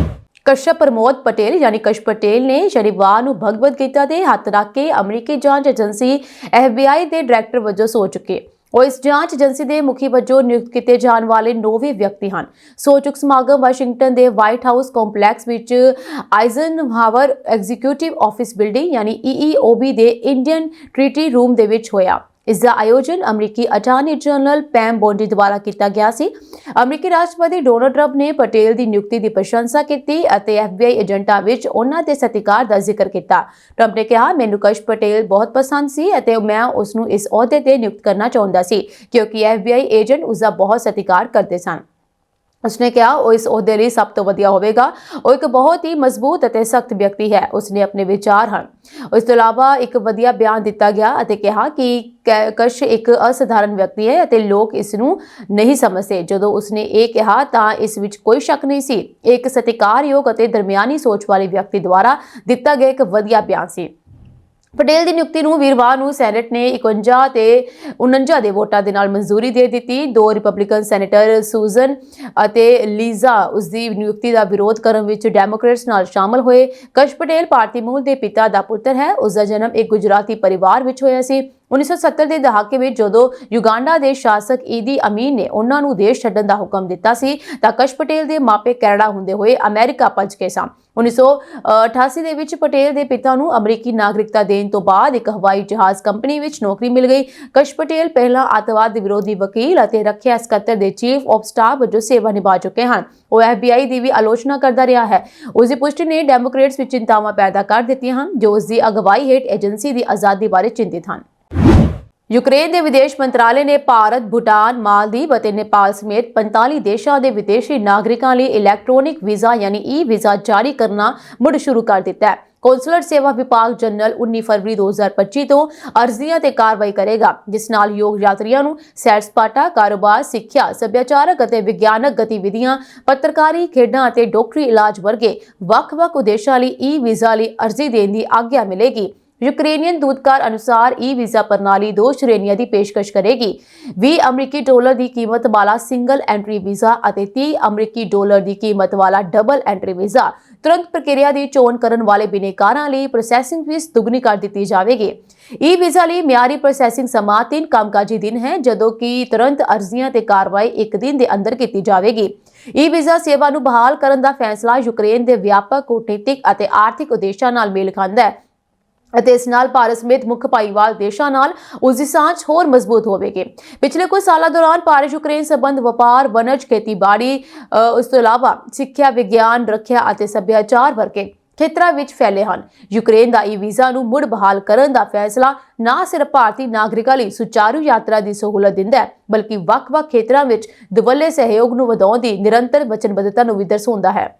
ਕਸ਼ਯਪ ਪ੍ਰਮੋਦ ਪਟੇਲ ਯਾਨੀ ਕਸ਼ ਪਟੇਲ ਨੇ ਸ਼ਨੀਵਾਰ ਨੂੰ ਭਗਵਦ ਗੀਤਾ ਦੇ ਹੱਥ ਰੱਖ ਕੇ ਅਮਰੀਕੀ ਜਾਂਚ ਏਜੰਸੀ FBI ਦੇ ਡਾਇਰੈਕਟਰ ਵਜੋਂ ਸਹੁੰ ਚੁੱਕੇ। ਉਹ ਇਸ ਜਾਂਚ ਏਜੰਸੀ ਦੇ ਮੁਖੀ ਵਜੋਂ ਨਿਯੁਕਤ ਕੀਤੇ ਜਾਣ ਵਾਲੇ 9ਵੇਂ ਵਿਅਕਤੀ ਹਨ। ਸਹੁੰ ਚੁੱਕ ਸਮਾਗਮ ਵਾਸ਼ਿੰਗਟਨ ਦੇ ਵਾਈਟ ਹਾਊਸ ਕੰਪਲੈਕਸ ਵਿੱਚ ਆਈਜ਼ਨਹਾਵਰ ਐਗਜ਼ੀਕਿਊਟਿਵ ਆਫਿਸ ਬਿਲਡਿੰਗ ਯਾਨੀ EEOB ਦੇ ਇੰਡੀਅਨ ਟ੍ਰੀਟੀ ਰੂਮ ਦੇ ਵਿੱਚ ਹੋਇਆ। ਇਸ ਦਾ ਆਯੋਜਨ ਅਮਰੀਕੀ ਅਟਾਰਨੀ ਜਨਰਲ ਪੈਮ ਬੋਂਡੀ ਦੁਆਰਾ ਕੀਤਾ ਗਿਆ ਸੀ। ਅਮਰੀਕੀ ਰਾਸ਼ਟਰਪਤੀ ਡੋਨਾਲਡ ਟਰੰਪ ਨੇ ਪਟੇਲ ਦੀ ਨਿਯੁਕਤੀ ਦੀ ਪ੍ਰਸ਼ੰਸਾ ਕੀਤੀ ਅਤੇ FBI ਏਜੰਟਾਂ ਵਿੱਚ ਉਹਨਾਂ ਦੇ ਸਤਿਕਾਰ ਦਾ ਜ਼ਿਕਰ ਕੀਤਾ। ਟਰੰਪ ਨੇ ਕਿਹਾ, ਮੈਨੂੰ ਕਸ਼ ਪਟੇਲ ਬਹੁਤ ਪਸੰਦ ਸੀ ਅਤੇ ਮੈਂ ਉਸ ਨੂੰ ਇਸ ਅਹੁਦੇ ਤੇ ਨਿਯੁਕਤ ਕਰਨਾ ਚਾਹੁੰਦਾ ਸੀ ਕਿਉਂਕਿ FBI ਏਜੰਟ ਉਸ ਦਾ ਬਹੁਤ ਸਤਿਕਾਰ ਕਰਦੇ ਸਨ। ਉਸਨੇ ਕਿਹਾ ਉਹ ਇਸ ਅਹੁਦੇ ਲਈ ਸਭ ਤੋਂ ਵਧੀਆ ਹੋਵੇਗਾ। ਉਹ ਇੱਕ ਬਹੁਤ ਹੀ ਮਜ਼ਬੂਤ ਅਤੇ ਸਖਤ ਵਿਅਕਤੀ ਹੈ। ਉਸਨੇ ਆਪਣੇ ਵਿਚਾਰ ਹਨ। ਇਸ ਤੋਂ ਇਲਾਵਾ ਇੱਕ ਵਧੀਆ ਬਿਆਨ ਦਿੱਤਾ ਗਿਆ ਅਤੇ ਕਿਹਾ ਕਿ ਕਸ਼ ਇੱਕ ਅਸਧਾਰਨ ਵਿਅਕਤੀ ਹੈ ਅਤੇ ਲੋਕ ਇਸ ਨੂੰ ਨਹੀਂ ਸਮਝਦੇ। ਜਦੋਂ ਉਸਨੇ ਇਹ ਕਿਹਾ ਤਾਂ ਇਸ ਵਿੱਚ ਕੋਈ ਸ਼ੱਕ ਨਹੀਂ ਸੀ। ਇਹ ਇੱਕ ਸਤਿਕਾਰਯੋਗ ਅਤੇ ਦਰਮਿਆਨੀ ਸੋਚ ਵਾਲੇ ਵਿਅਕਤੀ ਦੁਆਰਾ ਦਿੱਤਾ ਗਿਆ ਇੱਕ ਵਧੀਆ ਬਿਆਨ ਸੀ। ਪਟੇਲ ਦੀ ਨਿਯੁਕਤੀ ਨੂੰ ਵੀਰਵਾਰ ਨੂੰ ਸੈਨੇਟ ਨੇ 51 ਤੇ 49 ਦੇ ਵੋਟਾਂ ਦੇ ਨਾਲ ਮਨਜ਼ੂਰੀ ਦੇ ਦਿੱਤੀ। 2 ਰਿਪਬਲਿਕਨ ਸੈਨੇਟਰ ਸੂਜ਼ਨ ਅਤੇ ਲੀਜ਼ਾ ਉਸ ਦੀ ਨਿਯੁਕਤੀ ਦਾ ਵਿਰੋਧ ਕਰਨ ਵਿੱਚ ਡੈਮੋਕ੍ਰੇਟਸ ਨਾਲ ਸ਼ਾਮਲ ਹੋਏ। ਕਸ਼ ਪਟੇਲ ਭਾਰਤੀ ਮੂਲ ਦੇ ਪਿਤਾ ਦਾ ਪੁੱਤਰ ਹੈ। ਉਸ ਦਾ ਜਨਮ ਇੱਕ ਗੁਜਰਾਤੀ ਪਰਿਵਾਰ ਵਿੱਚ ਹੋਇਆ ਸੀ। 1970 ਦੇ ਦਹਾਕੇ ਵਿੱਚ ਜਦੋਂ ਯੁਗਾਂਡਾ ਦੇ ਸ਼ਾਸਕ ਈਦੀ ਅਮੀਨ ਨੇ ਉਹਨਾਂ ਨੂੰ ਦੇਸ਼ ਛੱਡਣ ਦਾ ਹੁਕਮ ਦਿੱਤਾ ਸੀ ਤਾਂ ਕਸ਼ ਪਟੇਲ ਦੇ ਮਾਪੇ ਕੈਨੇਡਾ ਹੁੰਦੇ ਹੋਏ ਅਮਰੀਕਾ ਭੱਜ ਗਏ ਸਨ। 1988 ਦੇ ਵਿੱਚ ਪਟੇਲ ਦੇ ਪਿਤਾ ਨੂੰ ਅਮਰੀਕੀ ਨਾਗਰਿਕਤਾ ਦੇਣ ਤੋਂ ਬਾਅਦ ਇੱਕ ਹਵਾਈ ਜਹਾਜ਼ ਕੰਪਨੀ ਵਿੱਚ ਨੌਕਰੀ ਮਿਲ ਗਈ। ਕਸ਼ ਪਟੇਲ ਪਹਿਲਾਂ ਅੱਤਵਾਦ ਦੇ ਵਿਰੋਧੀ ਵਕੀਲ ਅਤੇ ਰੱਖਿਆ ਸਕੱਤਰ ਦੇ ਚੀਫ ਆਫ ਸਟਾਫ ਵਜੋਂ ਸੇਵਾ ਨਿਭਾ ਚੁੱਕੇ ਹਨ। ਉਹ FBI ਦੀ ਵੀ ਆਲੋਚਨਾ ਕਰਦਾ ਰਿਹਾ ਹੈ। ਉਸ ਦੀ ਪੁਸ਼ਟੀ ਨੇ ਡੈਮੋਕ੍ਰੇਟਸ ਵਿੱਚ ਚਿੰਤਾਵਾਂ ਪੈਦਾ ਕਰ ਦਿੱਤੀਆਂ ਹਨ ਜੋ ਉਸ ਦੀ ਅਗਵਾਈ ਹੇਠ ਏਜੰਸੀ ਦੀ ਆਜ਼ਾਦੀ ਬਾਰੇ ਚਿੰਤਿਤ ਹਨ। ਯੂਕਰੇਨ ਦੇ ਵਿਦੇਸ਼ ਮੰਤਰਾਲੇ ਨੇ ਭਾਰਤ, ਭੂਟਾਨ, ਮਾਲਦੀਵ ਅਤੇ ਨੇਪਾਲ ਸਮੇਤ 45 ਦੇਸ਼ਾਂ ਦੇ ਵਿਦੇਸ਼ੀ ਨਾਗਰਿਕਾਂ ਲਈ ਇਲੈਕਟ੍ਰੋਨਿਕ ਵੀਜ਼ਾ ਯਾਨੀ ਈ-ਵੀਜ਼ਾ ਜਾਰੀ ਕਰਨਾ ਮੁੜ ਸ਼ੁਰੂ ਕਰ ਦਿੱਤਾ ਹੈ। ਕੌਂਸਲਰ ਸੇਵਾ ਵਿਭਾਗ ਜਨਰਲ 19 ਫਰਵਰੀ 2025 ਤੋਂ ਅਰਜ਼ੀਆਂ ਤੇ ਕਾਰਵਾਈ ਕਰੇਗਾ, ਜਿਸ ਨਾਲ ਯੋਗ ਯਾਤਰੀਆਂ ਨੂੰ ਸੈਰ ਸਪਾਟਾ, ਕਾਰੋਬਾਰ, ਸਿੱਖਿਆ, ਸੱਭਿਆਚਾਰਕ ਅਤੇ ਵਿਗਿਆਨਕ ਗਤੀਵਿਧੀਆਂ, ਪੱਤਰਕਾਰੀ, ਖੇਡਾਂ ਅਤੇ ਡਾਕਟਰੀ ਇਲਾਜ ਵਰਗੇ ਵੱਖ-ਵੱਖ ਉਦੇਸ਼ਾਂ ਲਈ ਈ-ਵੀਜ਼ਾ ਲਈ ਅਰਜ਼ੀ ਦੇਣ ਦੀ ਆਗਿਆ ਮਿਲੇਗੀ। ਯੂਕਰੇਨੀਅਨ ਦੂਤਕਾਰ ਅਨੁਸਾਰ ਈ-ਵੀਜ਼ਾ ਪ੍ਰਣਾਲੀ 2 ਸ਼੍ਰੇਣੀਆਂ ਦੀ ਪੇਸ਼ਕਸ਼ ਕਰੇਗੀ। $20 ਦੀ ਕੀਮਤ ਵਾਲਾ ਸਿੰਗਲ ਐਂਟਰੀ ਵੀਜ਼ਾ ਅਤੇ $30 ਦੀ ਕੀਮਤ ਵਾਲਾ ਡਬਲ ਐਂਟਰੀ ਵੀਜ਼ਾ। ਤੁਰੰਤ ਪ੍ਰਕਿਰਿਆ ਦੀ ਚੋਣ ਕਰਨ ਵਾਲੇ ਬਿਨੇਕਾਰਾਂ ਲਈ ਪ੍ਰੋਸੈਸਿੰਗ ਫੀਸ ਦੁੱਗਣੀ ਕਰ ਦਿੱਤੀ ਜਾਵੇਗੀ। ਈ-ਵੀਜ਼ਾ ਲਈ ਮਿਆਰੀ ਪ੍ਰੋਸੈਸਿੰਗ ਸਮਾਂ 3 ਕੰਮਕਾਜੀ ਦਿਨ ਹੈ, ਜਦੋਂ ਕਿ ਤੁਰੰਤ ਅਰਜ਼ੀਆਂ ਤੇ ਕਾਰਵਾਈ 1 ਦਿਨ ਦੇ ਅੰਦਰ ਕੀਤੀ ਜਾਵੇਗੀ। ਈ-ਵੀਜ਼ਾ ਸੇਵਾ ਨੂੰ ਬਹਾਲ ਕਰਨ ਦਾ ਫੈਸਲਾ ਯੂਕਰੇਨ ਦੇ ਵਿਆਪਕ ਕੂਟਨੀਤਿਕ ਅਤੇ ਆਰਥਿਕ ਉਦੇਸ਼ਾਂ ਨਾਲ ਮੇਲ ਖਾਂਦਾ ਹੈ ਅਤੇ ਇਸ ਨਾਲ ਭਾਰਤ ਸਮੇਤ ਮੁੱਖ ਭਾਈਵਾਲ ਦੇਸ਼ਾਂ ਨਾਲ ਉਸ ਦੀ ਸਾਂਝ ਹੋਰ ਮਜ਼ਬੂਤ ਹੋਵੇਗੀ। ਪਿਛਲੇ ਕੁਝ ਸਾਲਾਂ ਦੌਰਾਨ ਭਾਰਤ ਯੂਕਰੇਨ ਸੰਬੰਧ ਵਪਾਰ, ਵਣਜ, ਖੇਤੀਬਾੜੀ, ਇਸ ਤੋਂ ਇਲਾਵਾ ਸਿੱਖਿਆ, ਵਿਗਿਆਨ, ਰੱਖਿਆ ਅਤੇ ਸੱਭਿਆਚਾਰ ਵਰਗੇ ਖੇਤਰਾਂ ਵਿੱਚ ਫੈਲੇ ਹਨ। ਯੂਕਰੇਨ ਦਾ ਈ-ਵੀਜ਼ਾ ਨੂੰ ਮੁੜ ਬਹਾਲ ਕਰਨ ਦਾ ਫੈਸਲਾ ਨਾ ਸਿਰਫ ਭਾਰਤੀ ਨਾਗਰਿਕਾਂ ਲਈ ਸੁਚਾਰੂ ਯਾਤਰਾ ਦੀ ਸਹੂਲਤ ਦਿੰਦਾ ਹੈ, ਬਲਕਿ ਵੱਖ-ਵੱਖ ਖੇਤਰਾਂ ਵਿੱਚ ਦੁਵੱਲੇ ਸਹਿਯੋਗ ਨੂੰ ਵਧਾਉਣ ਦੀ ਨਿਰੰਤਰ ਵਚਨਬੱਧਤਾ ਨੂੰ ਵੀ ਦਰਸਾਉਂਦਾ ਹੈ।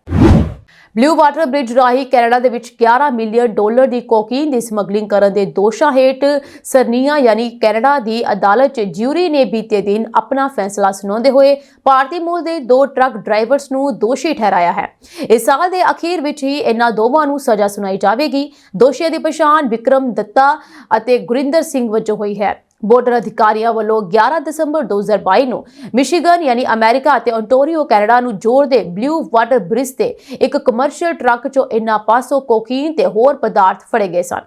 ਬਲੂ ਵਾਟਰ ਬ੍ਰਿਜ ਰਾਹੀਂ ਕੈਨੇਡਾ ਦੇ ਵਿੱਚ $11 ਮਿਲੀਅਨ ਦੀ ਕੋਕੀਨ ਦੀ ਸਮਗਲਿੰਗ ਕਰਨ ਦੇ ਦੋਸ਼ਾਂ ਹੇਠ ਸਰਨੀਆ ਯਾਨੀ ਕੈਨੇਡਾ ਦੀ ਅਦਾਲਤ 'ਚ ਜਿਊਰੀ ਨੇ ਬੀਤੇ ਦਿਨ ਆਪਣਾ ਫੈਸਲਾ ਸੁਣਾਉਂਦੇ ਹੋਏ ਭਾਰਤੀ ਮੂਲ ਦੇ 2 ਟਰੱਕ ਡਰਾਈਵਰਸ ਨੂੰ ਦੋਸ਼ੀ ਠਹਿਰਾਇਆ ਹੈ। ਇਸ ਸਾਲ ਦੇ ਅਖੀਰ ਵਿੱਚ ਹੀ ਇਹਨਾਂ ਦੋਵਾਂ ਨੂੰ ਸਜ਼ਾ ਸੁਣਾਈ ਜਾਵੇਗੀ। ਦੋਸ਼ੀਆਂ ਦੀ ਪਛਾਣ ਵਿਕਰਮ ਦੱਤਾ ਅਤੇ ਗੁਰਿੰਦਰ ਸਿੰਘ ਵਜੋਂ ਹੋਈ ਹੈ। ਬੋਰਡਰ ਅਧਿਕਾਰੀਆਂ ਵੱਲੋਂ 11 ਦਸੰਬਰ 2022 ਨੂੰ ਮਿਸ਼ੀਗਨ ਯਾਨੀ ਅਮਰੀਕਾ ਅਤੇ ontario ਕੈਨੇਡਾ ਨੂੰ ਜੋੜਦੇ ਬਲੂ ਵਾਟਰ ਬ੍ਰਿਜ ਤੇ ਇੱਕ ਕਮਰਸ਼ੀਅਲ ਟਰੱਕ 'ਚੋਂ ਇਨ੍ਹਾਂ ਪਾਸੋਂ ਕੋਕੀਨ ਤੇ ਹੋਰ ਪਦਾਰਥ ਫੜੇ ਗਏ ਸਨ।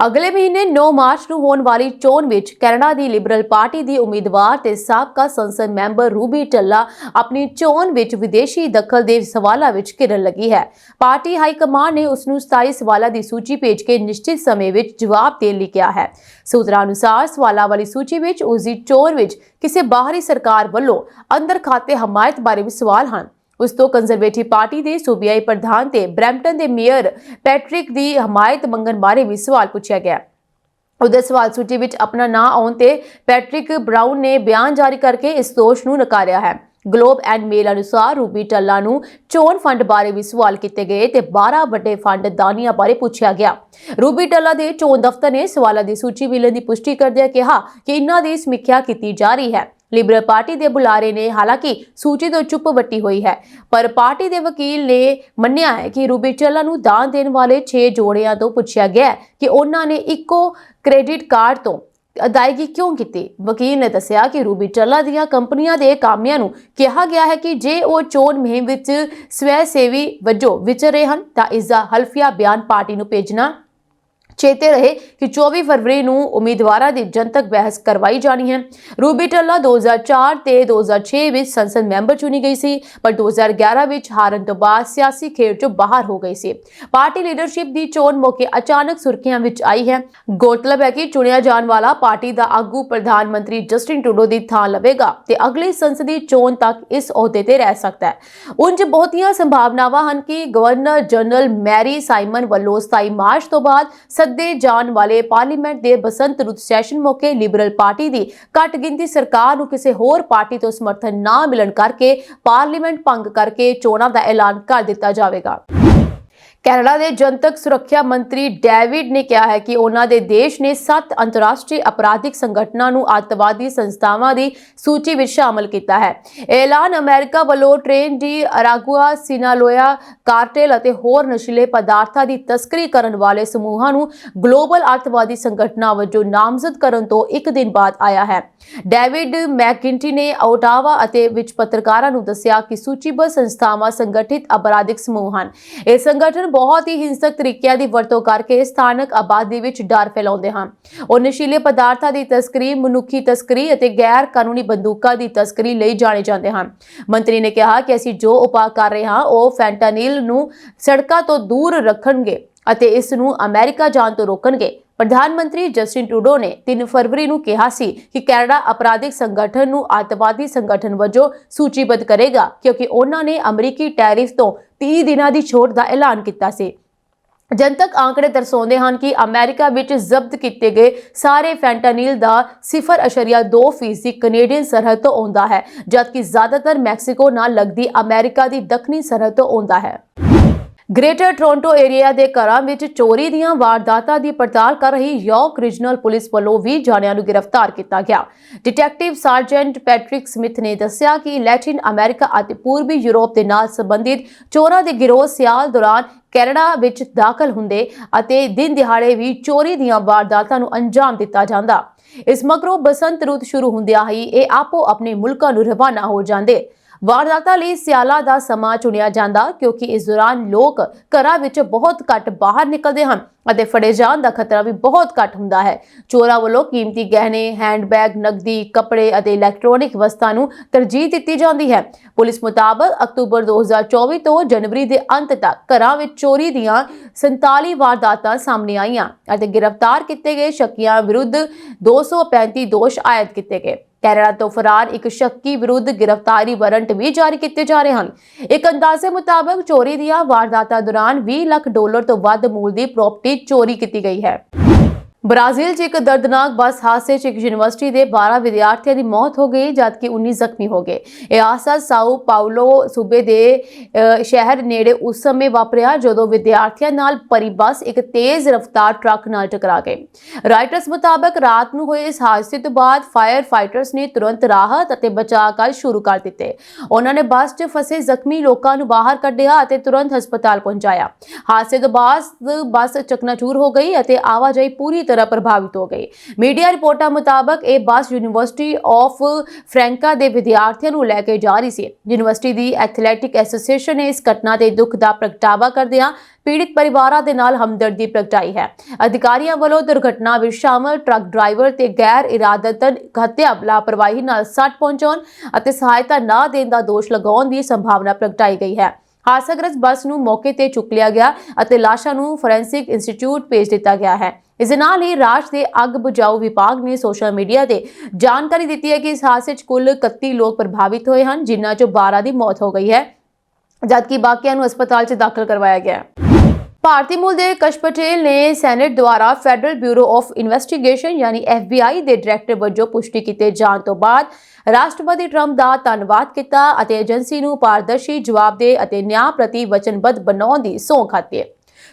ਅਗਲੇ ਮਹੀਨੇ 9 ਮਾਰਚ ਨੂੰ ਹੋਣ ਵਾਲੀ ਚੋਣ ਵਿੱਚ ਕੈਨੇਡਾ ਦੀ ਲਿਬਰਲ ਪਾਰਟੀ ਦੀ ਉਮੀਦਵਾਰ ਤੇ ਸਾਬਕਾ ਸੰਸਦ ਮੈਂਬਰ ਰੂਬੀ ਟੱਲਾ ਆਪਣੀ ਚੋਣ ਵਿੱਚ ਵਿਦੇਸ਼ੀ ਦਖਲ ਦੇ ਸਵਾਲਾਂ ਵਿੱਚ ਘਿਰਨ ਲੱਗੀ ਹੈ। ਪਾਰਟੀ ਹਾਈ ਕਮਾਂਡ ਨੇ ਉਸ ਨੂੰ 27 ਸਵਾਲਾਂ ਦੀ ਸੂਚੀ ਭੇਜ ਕੇ ਨਿਸ਼ਚਿਤ ਸਮੇਂ ਵਿੱਚ ਜਵਾਬ ਦੇਣ ਲਈ ਕਿਹਾ ਹੈ। ਸੂਤਰਾਂ ਅਨੁਸਾਰ ਸਵਾਲਾਂ ਵਾਲੀ ਸੂਚੀ ਵਿੱਚ ਉਸ ਦੀ ਚੋਣ ਵਿੱਚ ਕਿਸੇ ਬਾਹਰੀ ਸਰਕਾਰ ਵੱਲੋਂ ਅੰਦਰ ਖਾਤੇ ਹਮਾਇਤ ਬਾਰੇ ਵੀ ਸਵਾਲ ਹਨ। ਉਸ ਤੋਂ ਕੰਜ਼ਰਵੇਟਿਵ ਪਾਰਟੀ ਦੇ ਸੂਬਿਆਈ ਪ੍ਰਧਾਨ ਤੇ ਬਰੈਂਪਟਨ ਦੇ ਮੇਅਰ ਪੈਟਰਿਕ ਦੀ ਹਮਾਇਤ ਮੰਗਣ ਬਾਰੇ ਵੀ ਸਵਾਲ ਪੁੱਛਿਆ ਗਿਆ। ਉਧਰ ਸਵਾਲ ਸੂਚੀ ਵਿੱਚ ਆਪਣਾ ਨਾਂ ਆਉਣ ਤੇ ਪੈਟਰਿਕ ਬਰਾਊਨ ਨੇ ਬਿਆਨ ਜਾਰੀ ਕਰਕੇ ਇਸ ਦੋਸ਼ ਨੂੰ ਨਕਾਰਿਆ ਹੈ। ਗਲੋਬ ਐਂਡ ਮੇਲ ਅਨੁਸਾਰ ਰੂਬੀ ਟੱਲਾ ਨੂੰ ਚੋਣ ਫੰਡ ਬਾਰੇ ਵੀ ਸਵਾਲ ਕੀਤੇ ਗਏ ਤੇ 12 ਵੱਡੇ ਫੰਡ ਦਾਨੀਆਂ ਬਾਰੇ ਪੁੱਛਿਆ ਗਿਆ। ਰੂਬੀ ਟੱਲਾ ਦੇ ਚੋਣ ਦਫ਼ਤਰ ਨੇ ਸਵਾਲਾਂ ਦੀ ਸੂਚੀ ਮਿਲਣ ਦੀ ਪੁਸ਼ਟੀ ਕਰਦਿਆਂ ਕਿਹਾ ਕਿ ਇਨ੍ਹਾਂ ਦੀ ਸਮੀਖਿਆ ਕੀਤੀ ਜਾ ਰਹੀ ਹੈ। ਲਿਬਰਲ ਪਾਰਟੀ ਦੇ ਬੁਲਾਰੇ ਨੇ ਹਾਲਾਂਕਿ ਸੂਚੀ ਤੋਂ ਚੁੱਪ ਵੱਟੀ ਹੋਈ ਹੈ, ਪਰ ਪਾਰਟੀ ਦੇ ਵਕੀਲ ਨੇ ਮੰਨਿਆ ਹੈ ਕਿ ਰੂਬੀ ਟੱਲਾ ਨੂੰ ਦਾਨ ਦੇਣ ਵਾਲੇ 6 ਜੋੜਿਆਂ ਤੋਂ ਪੁੱਛਿਆ ਗਿਆ ਕਿ ਉਹਨਾਂ ਨੇ ਇੱਕੋ ਕ੍ਰੈਡਿਟ ਕਾਰਡ ਤੋਂ ਅਦਾਇਗੀ ਕਿਉਂ ਕੀਤੀ। ਵਕੀਲ ਨੇ ਦੱਸਿਆ ਕਿ ਰੂਬੀ ਟੱਲਾ ਦੀਆਂ ਕੰਪਨੀਆਂ ਦੇ ਕਾਮਿਆਂ ਨੂੰ ਕਿਹਾ ਗਿਆ ਹੈ ਕਿ ਜੇ ਉਹ ਚੋਣ ਮੁਹਿੰਮ ਵਿੱਚ ਸਵੈ ਸੇਵੀ ਵਜੋਂ ਵਿਚਰ ਰਹੇ ਹਨ ਤਾਂ ਇਸ ਦਾ ਹਲਫੀਆ ਬਿਆਨ ਪਾਰਟੀ ਨੂੰ ਭੇਜਣਾ ਚੇਤੇ ਰਹੇ ਕਿ 24 ਫਰਵਰੀ ਨੂੰ ਉਮੀਦਵਾਰਾਂ ਦੀ ਜਨਤਕ ਬਹਿਸ ਕਰਵਾਈ ਜਾਣੀ ਹੈ। ਰੂਬੀ ਟੱਲਾ 2004 ਤੇ 2006 ਵਿੱਚ ਸੰਸਦ ਮੈਂਬਰ ਚੁਣੀ ਗਈ ਸੀ, ਪਰ 2011 ਵਿੱਚ ਹਾਰਨ ਤੋਂ ਬਾਅਦ ਸਿਆਸੀ ਖੇਡ 'ਚੋਂ ਬਾਹਰ ਹੋ ਗਈ ਸੀ। ਪਾਰਟੀ ਲੀਡਰਸ਼ਿਪ ਦੀ ਚੋਣ ਮੌਕੇ ਅਚਾਨਕ ਸੁਰਖੀਆਂ ਵਿੱਚ ਆਈ ਹੈ। ਗੌਰਤਲਬ ਹੈ ਕਿ ਚੁਣਿਆ ਜਾਣ ਵਾਲਾ ਪਾਰਟੀ ਦਾ ਆਗੂ ਪ੍ਰਧਾਨ ਮੰਤਰੀ ਜਸਟਿਨ ਟਰੂਡੋ ਦੀ ਥਾਂ ਲਵੇਗਾ ਤੇ ਅਗਲੀ ਸੰਸਦੀ ਚੋਣ ਤੱਕ ਇਸ ਅਹੁਦੇ ਤੇ ਰਹਿ ਸਕਦਾ ਹੈ। ਉਂਝ ਬਹੁਤੀਆਂ ਸੰਭਾਵਨਾਵਾਂ ਹਨ ਕਿ ਗਵਰਨਰ ਜਨਰਲ ਮੈਰੀ ਸਾਈਮਨ ਵੱਲੋਂ 27 ਮਾਰਚ ਤੋਂ ਬਾਅਦ ਸੱਦੇ ਜਾਣ ਵਾਲੇ ਪਾਰਲੀਮੈਂਟ ਦੇ ਬਸੰਤ ਰੁੱਤ ਸੈਸ਼ਨ ਮੌਕੇ ਲਿਬਰਲ ਪਾਰਟੀ ਦੀ ਘੱਟ ਗਿਣਤੀ ਸਰਕਾਰ ਨੂੰ ਕਿਸੇ ਹੋਰ ਪਾਰਟੀ ਤੋਂ ਸਮਰਥਨ ਨਾ ਮਿਲਣ ਕਰਕੇ ਪਾਰਲੀਮੈਂਟ ਭੰਗ ਕਰਕੇ ਚੋਣਾਂ ਦਾ ਐਲਾਨ ਕਰ ਦਿੱਤਾ ਜਾਵੇਗਾ। ਕੈਨੇਡਾ ਦੇ ਜਨਤਕ ਸੁਰੱਖਿਆ ਮੰਤਰੀ ਡੇਵਿਡ ਨੇ ਕਿਹਾ ਹੈ ਕਿ ਉਹਨਾਂ ਦੇ ਦੇਸ਼ ਨੇ 7 ਅੰਤਰਰਾਸ਼ਟਰੀ ਅਪਰਾਧਿਕ ਸੰਗਠਨਾਂ ਨੂੰ ਅੱਤਵਾਦੀ ਸੰਸਥਾਵਾਂ ਦੀ ਸੂਚੀ ਵਿੱਚ ਸ਼ਾਮਲ ਕੀਤਾ ਹੈ। ਐਲਾਨ ਅਮਰੀਕਾ ਵੱਲੋਂ ਟ੍ਰੇਨ ਡੀ ਅਰਾਗੁਆ, ਸਿਨਾਲੋਇਆ ਕਾਰਟੇਲ ਅਤੇ ਹੋਰ ਨਸ਼ੀਲੇ ਪਦਾਰਥਾਂ ਦੀ ਤਸਕਰੀ ਕਰਨ ਵਾਲੇ ਸਮੂਹਾਂ ਨੂੰ ਗਲੋਬਲ ਅੱਤਵਾਦੀ ਸੰਗਠਨਾਂ ਵਜੋਂ ਨਾਮਜ਼ਦ ਕਰਨ ਤੋਂ ਇੱਕ ਦਿਨ ਬਾਅਦ ਆਇਆ ਹੈ। ਡੇਵਿਡ ਮੈਕਗਿੰਟੀ ਨੇ ਓਟਾਵਾ ਅਤੇ ਵਿੱਚ ਪੱਤਰਕਾਰਾਂ ਨੂੰ ਦੱਸਿਆ ਕਿ ਸੂਚੀਬੱਧ ਸੰਸਥਾਵਾਂ ਸੰਗਠਿਤ ਅਪਰਾਧਿਕ ਸਮੂਹ ਹਨ। ਇਹ ਸੰਗਠਨ ਬਹੁਤ ਹੀ ਹਿੰਸਕ ਤਰੀਕਿਆਂ ਦੀ ਵਰਤੋਂ ਕਰਕੇ ਸਥਾਨਕ ਆਬਾਦੀ ਵਿੱਚ ਡਰ ਫੈਲਾਉਂਦੇ ਹਨ। ਉਹ ਨਸ਼ੀਲੇ ਪਦਾਰਥਾਂ ਦੀ ਤਸਕਰੀ, ਮਨੁੱਖੀ ਤਸਕਰੀ ਅਤੇ ਗੈਰ ਕਾਨੂੰਨੀ ਬੰਦੂਕਾਂ ਦੀ ਤਸਕਰੀ ਲਈ ਜਾਣੇ ਜਾਂਦੇ ਹਨ। ਮੰਤਰੀ ਨੇ ਕਿਹਾ ਕਿ ਅਸੀਂ ਜੋ ਉਪਾਅ ਕਰ ਰਹੇ ਹਾਂ ਉਹ ਫੈਂਟਾਨਿਲ ਨੂੰ ਸੜਕਾਂ ਤੋਂ ਦੂਰ ਰੱਖਣਗੇ ਅਤੇ ਇਸ ਨੂੰ ਅਮਰੀਕਾ ਜਾਣ ਤੋਂ ਰੋਕਣਗੇ। ਪ੍ਰਧਾਨ ਮੰਤਰੀ ਜਸਟਿਨ ਟਰੂਡੋ ਨੇ 3 ਫਰਵਰੀ ਨੂੰ ਕਿਹਾ ਸੀ ਕਿ ਕੈਨੇਡਾ ਅਪਰਾਧਿਕ ਸੰਗਠਨ ਨੂੰ ਅੱਤਵਾਦੀ ਸੰਗਠਨ ਵਜੋਂ ਸੂਚੀਬੱਧ ਕਰੇਗਾ ਕਿਉਂਕਿ ਉਹਨਾਂ ਨੇ ਅਮਰੀਕੀ ਟੈਰਿਫ ਤੋਂ 30 ਦਿਨਾਂ ਦੀ ਛੋਟ ਦਾ ਐਲਾਨ ਕੀਤਾ ਸੀ। ਜਨਤਕ ਆંકੜੇ ਦਰਸਾਉਂਦੇ ਹਨ ਕਿ ਅਮਰੀਕਾ ਵਿੱਚ ਜ਼ਬਤ ਕੀਤੇ ਗਏ ਸਾਰੇ ਫੈਂਟਾਨਿਲ ਦਾ 0.2% ਕੈਨੇਡੀਅਨ ਸਰਹੱਦ ਤੋਂ ਆਉਂਦਾ ਹੈ, ਜਦਕਿ ਜ਼ਿਆਦਾਤਰ ਮੈਕਸੀਕੋ ਨਾਲ ਲੱਗਦੀ ਅਮਰੀਕਾ ਦੀ ਦੱਖਣੀ ਸਰਹੱਦ ਤੋਂ ਆਉਂਦਾ ਹੈ। ਗ੍ਰੇਟਰ ਟੋਰਾਂਟੋ ਏਰੀਆ ਦੇ ਘਰਾਂ ਵਿੱਚ ਚੋਰੀ ਦੀਆਂ ਵਾਰਦਾਤਾਂ ਦੀ ਪੜਤਾਲ ਕਰ ਰਹੀ ਯਾਰਕ ਰੀਜਨਲ ਪੁਲਿਸ ਵੱਲੋਂ 20 ਜਣਿਆਂ ਨੂੰ ਗ੍ਰਿਫਤਾਰ ਕੀਤਾ ਗਿਆ। ਡਿਟੈਕਟਿਵ ਸਰਜੈਂਟ ਪੈਟਰਿਕ ਸਮਿਥ ਨੇ ਦੱਸਿਆ ਕਿ ਲੈਟਿਨ ਅਮਰੀਕਾ ਅਤੇ ਪੂਰਬੀ ਯੂਰਪ ਦੇ ਨਾਲ ਸੰਬੰਧਿਤ ਚੋਰਾਂ ਦੇ ਗਿਰੋਹ ਸਿਆਲ ਦੌਰਾਨ ਕੈਨੇਡਾ ਵਿੱਚ ਦਾਖਲ ਹੁੰਦੇ ਅਤੇ ਦਿਨ ਦਿਹਾੜੇ ਵੀ ਚੋਰੀ ਦੀਆਂ ਵਾਰਦਾਤਾਂ ਨੂੰ ਅੰਜਾਮ ਦਿੱਤਾ ਜਾਂਦਾ। ਇਸ ਮਗਰੋਂ ਬਸੰਤ ਰੁੱਤ ਸ਼ੁਰੂ ਹੁੰਦਿਆਂ ਹੀ ਇਹ ਆਪੋ ਆਪਣੇ ਮੁਲਕਾਂ ਨੂੰ ਰਵਾਨਾ ਹੋ ਜਾਂਦੇ। ਵਾਰਦਾਤਾਂ ਲਈ ਸਿਆਲਾਂ ਦਾ ਸਮਾਂ ਚੁਣਿਆ ਜਾਂਦਾ ਕਿਉਂਕਿ ਇਸ ਦੌਰਾਨ ਲੋਕ ਘਰਾਂ ਵਿੱਚ ਬਹੁਤ ਘੱਟ ਬਾਹਰ ਨਿਕਲਦੇ ਹਨ ਅਤੇ ਫੜੇ ਜਾਣ ਦਾ ਖਤਰਾ ਵੀ ਬਹੁਤ ਘੱਟ ਹੁੰਦਾ ਹੈ। ਚੋਰਾਂ ਵੱਲੋਂ ਕੀਮਤੀ ਗਹਿਣੇ, ਹੈਂਡਬੈਗ, ਨਕਦੀ, ਕੱਪੜੇ ਅਤੇ ਇਲੈਕਟ੍ਰੋਨਿਕ ਵਸਤਾਂ ਨੂੰ ਤਰਜੀਹ ਦਿੱਤੀ ਜਾਂਦੀ ਹੈ। ਪੁਲਿਸ ਮੁਤਾਬਕ ਅਕਤੂਬਰ 2024 ਤੋਂ ਜਨਵਰੀ ਦੇ ਅੰਤ ਤੱਕ ਘਰਾਂ ਵਿੱਚ ਚੋਰੀ ਦੀਆਂ 47 ਵਾਰਦਾਤਾਂ ਸਾਹਮਣੇ ਆਈਆਂ ਅਤੇ ਗ੍ਰਿਫਤਾਰ ਕੀਤੇ ਗਏ ਸ਼ੱਕੀਆਂ ਵਿਰੁੱਧ 235 ਦੋਸ਼ ਆਇਦ ਕੀਤੇ ਗਏ। ਕੈਨੇਡਾ ਤੋਂ ਫਰਾਰ ਇੱਕ ਸ਼ੱਕੀ ਵਿਰੁੱਧ ਗ੍ਰਿਫਤਾਰੀ ਵਾਰੰਟ ਵੀ ਜਾਰੀ ਕੀਤੇ ਜਾ ਰਹੇ ਹਨ। ਇੱਕ ਅੰਦਾਜ਼ੇ ਮੁਤਾਬਕ ਚੋਰੀ ਦੀਆਂ ਵਾਰਦਾਤਾਂ ਦੌਰਾਨ $20 ਲੱਖ ਤੋਂ ਵੱਧ ਮੁੱਲ ਦੀ ਪ੍ਰਾਪਰਟੀ ਚੋਰੀ ਕੀਤੀ ਗਈ ਹੈ। ਬ੍ਰਾਜ਼ੀਲ 'ਚ ਇੱਕ ਦਰਦਨਾਕ ਬੱਸ ਹਾਦਸੇ 'ਚ ਇੱਕ ਯੂਨੀਵਰਸਿਟੀ ਦੇ 12 ਵਿਦਿਆਰਥੀਆਂ ਦੀ ਮੌਤ ਹੋ ਗਈ ਜਦਕਿ 19 ਜ਼ਖਮੀ ਹੋ ਗਏ। ਇਹ ਹਾਦਸਾ ਸਾਓ ਪਾਉਲੋ ਸੂਬੇ ਦੇ ਸ਼ਹਿਰ ਨੇੜੇ ਉਸ ਸਮੇਂ ਵਾਪਰਿਆ ਜਦੋਂ ਵਿਦਿਆਰਥੀਆਂ ਨਾਲ ਭਰੀ ਬੱਸ ਇੱਕ ਤੇਜ਼ ਰਫ਼ਤਾਰ ਟਰੱਕ ਨਾਲ ਟਕਰਾ ਗਈ। ਰਾਇਟਰਸ ਮੁਤਾਬਕ ਰਾਤ ਨੂੰ ਹੋਏ ਇਸ ਹਾਦਸੇ ਤੋਂ ਬਾਅਦ ਫਾਇਰ ਫਾਈਟਰਸ ਨੇ ਤੁਰੰਤ ਰਾਹਤ ਅਤੇ ਬਚਾਅ ਕਾਰਜ ਸ਼ੁਰੂ ਕਰ ਦਿੱਤੇ। ਉਹਨਾਂ ਨੇ ਬੱਸ 'ਚ ਫਸੇ ਜ਼ਖਮੀ ਲੋਕਾਂ ਨੂੰ ਬਾਹਰ ਕੱਢਿਆ ਅਤੇ ਤੁਰੰਤ ਹਸਪਤਾਲ ਪਹੁੰਚਾਇਆ। ਹਾਦਸੇ ਤੋਂ ਬਾਅਦ ਬੱਸ ਚਕਨਾਚੂਰ ਹੋ ਗਈ ਅਤੇ ਆਵਾਜਾਈ ਪੂਰੀ ਤਰ੍ਹਾਂ ਪ੍ਰਭਾਵਿਤ ਹੋ ਗਈ। ਮੀਡੀਆ ਰਿਪੋਰਟਾਂ ਮੁਤਾਬਕ ਇਹ ਬੱਸ ਯੂਨੀਵਰਸਿਟੀ ਆਫ ਫ੍ਰੈਂਕਾ ਦੇ ਵਿਦਿਆਰਥੀਆਂ ਨੂੰ ਲੈ ਕੇ ਜਾ ਰਹੀ ਸੀ। ਯੂਨੀਵਰਸਿਟੀ ਦੀ ਐਥਲੈਟਿਕ ਐਸੋਸੀਏਸ਼ਨ ਨੇ ਇਸ ਘਟਨਾ ਤੇ ਦੁੱਖ ਦਾ ਪ੍ਰਗਟਾਵਾ ਕਰਦਿਆਂ ਪੀੜਿਤ ਪਰਿਵਾਰਾਂ ਦੇ ਨਾਲ ਹਮਦਰਦੀ ਪ੍ਰਗਟਾਈ ਹੈ। ਅਧਿਕਾਰੀਆਂ ਵੱਲੋਂ ਦੁਰਘਟਨਾ ਵਿੱਚ ਸ਼ਾਮਲ ਟਰੱਕ ਡਰਾਈਵਰ ਤੇ ਗੈਰ ਇਰਾਦਤਨ ਹੱਤਿਆ, ਲਾਪਰਵਾਹੀ ਨਾਲ ਸੱਟ ਪਹੁੰਚਾਉਣ ਅਤੇ ਸਹਾਇਤਾ ਨਾ ਦੇਣ ਦਾ ਦੋਸ਼ ਲਗਾਉਣ ਦੀ ਸੰਭਾਵਨਾ ਪ੍ਰਗਟਾਈ ਗਈ ਹੈ। ਹਾਦਸਾਗ੍ਰਸਤ ਬੱਸ ਨੂੰ ਮੌਕੇ ਤੇ ਚੁੱਕ ਲਿਆ ਗਿਆ ਅਤੇ ਲਾਸ਼ਾਂ ਨੂੰ ਫੋਰੈਂਸਿਕ ਇੰਸਟੀਚਿਊਟ ਭੇਜ ਦਿੱਤਾ ਗਿਆ ਹੈ। ਇਸ ਦੇ ਨਾਲ ਹੀ ਰਾਜ ਦੇ ਅੱਗ ਬੁਝਾਊ ਵਿਭਾਗ ਨੇ ਸੋਸ਼ਲ ਮੀਡੀਆ ਤੇ ਜਾਣਕਾਰੀ ਦਿੱਤੀ ਹੈ ਕਿ ਇਸ ਹਾਦਸੇ 'ਚ ਕੁੱਲ 31 ਲੋਕ ਪ੍ਰਭਾਵਿਤ ਹੋਏ ਹਨ, ਜਿਨ੍ਹਾਂ 'ਚੋਂ 12 ਦੀ ਮੌਤ ਹੋ ਗਈ ਹੈ ਜਦਕਿ ਬਾਕੀਆਂ ਨੂੰ ਹਸਪਤਾਲ 'ਚ ਦਾਖਲ ਕਰਵਾਇਆ ਗਿਆ ਹੈ। ਭਾਰਤੀ ਮੂਲ ਦੇ ਕਸ਼ ਪਟੇਲ ਨੇ ਸੈਨੇਟ ਦੁਆਰਾ ਫੈਡਰਲ ਬਿਊਰੋ ਆਫ ਇਨਵੈਸਟੀਗੇਸ਼ਨ ਯਾਨੀ FBI ਦੇ ਡਾਇਰੈਕਟਰ ਵਜੋਂ ਪੁਸ਼ਟੀ ਕੀਤੇ ਜਾਣ ਤੋਂ ਬਾਅਦ ਰਾਸ਼ਟਰਪਤੀ ਟਰੰਪ ਦਾ ਧੰਨਵਾਦ ਕੀਤਾ ਅਤੇ ਏਜੰਸੀ ਨੂੰ ਪਾਰਦਰਸ਼ੀ, ਜਵਾਬਦੇਹ ਅਤੇ ਨਿਆਂ ਪ੍ਰਤੀ ਵਚਨਬੱਧ ਬਣਾਉਣ ਦੀ ਸਹੁੰ ਖਾਧੀ ਹੈ।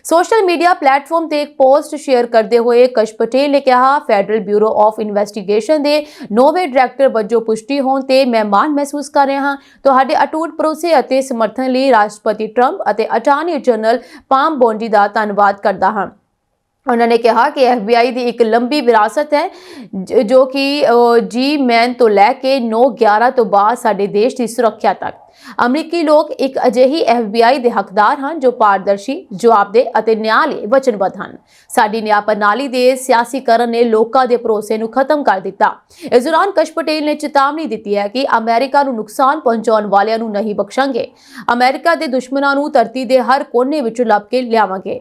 ਸੋਸ਼ਲ ਮੀਡੀਆ ਪਲੇਟਫਾਰਮ ਤੇ ਇੱਕ ਪੋਸਟ ਸ਼ੇਅਰ ਕਰਦੇ ਹੋਏ ਕਸ਼ ਪਟੇਲ ਨੇ ਕਿਹਾ, ਫੈਡਰਲ ਬਿਊਰੋ ਆਫ ਇਨਵੈਸਟੀਗੇਸ਼ਨ ਦੇ ਨਵੇਂ ਡਾਇਰੈਕਟਰ ਵਜੋਂ ਪੁਸ਼ਟੀ ਹੋਣ ਤੇ ਮੈਂ ਮਾਣ ਮਹਿਸੂਸ ਕਰ ਰਿਹਾ ਹਾਂ। ਤੁਹਾਡੇ ਅਟੁੱਟ ਭਰੋਸੇ ਅਤੇ ਸਮਰਥਨ ਲਈ ਰਾਸ਼ਟਰਪਤੀ ਟਰੰਪ ਅਤੇ ਅਟਾਰਨੀ ਜਨਰਲ ਪਾਮ ਬੋਂਡੀ ਦਾ ਧੰਨਵਾਦ ਕਰਦਾ ਹਾਂ। ਉਹਨਾਂ ਨੇ ਕਿਹਾ ਕਿ FBI ਦੀ ਇੱਕ ਲੰਬੀ ਵਿਰਾਸਤ ਹੈ ਜੋ ਕਿ G-Man ਤੋਂ ਲੈ ਕੇ 9/11 ਤੋਂ ਬਾਅਦ ਸਾਡੇ ਦੇਸ਼ ਦੀ ਸੁਰੱਖਿਆ ਤੱਕ। ਅਮਰੀਕੀ ਲੋਕ ਇੱਕ ਅਜਿਹੀ FBI ਦੇ ਹੱਕਦਾਰ ਹਨ ਜੋ ਪਾਰਦਰਸ਼ੀ, ਜਵਾਬਦੇਹ ਅਤੇ ਨਿਆਂ ਲਈ ਵਚਨਬੱਧ ਹਨ। ਸਾਡੀ ਨਿਆਂ ਪ੍ਰਣਾਲੀ ਦੇ ਸਿਆਸੀਕਰਨ ਨੇ ਲੋਕਾਂ ਦੇ ਭਰੋਸੇ ਨੂੰ ਖਤਮ ਕਰ ਦਿੱਤਾ। ਇਸ ਦੌਰਾਨ ਕਸ਼ ਪਟੇਲ ਨੇ ਚੇਤਾਵਨੀ ਦਿੱਤੀ ਹੈ ਕਿ ਅਮਰੀਕਾ ਨੂੰ ਨੁਕਸਾਨ ਪਹੁੰਚਾਉਣ ਵਾਲਿਆਂ ਨੂੰ ਨਹੀਂ ਬਖਸ਼ਾਂਗੇ। ਅਮਰੀਕਾ ਦੇ ਦੁਸ਼ਮਣਾਂ ਨੂੰ ਧਰਤੀ ਦੇ ਹਰ ਕੋਨੇ ਵਿੱਚੋਂ ਲੱਭ ਕੇ ਲਿਆਵਾਂਗੇ।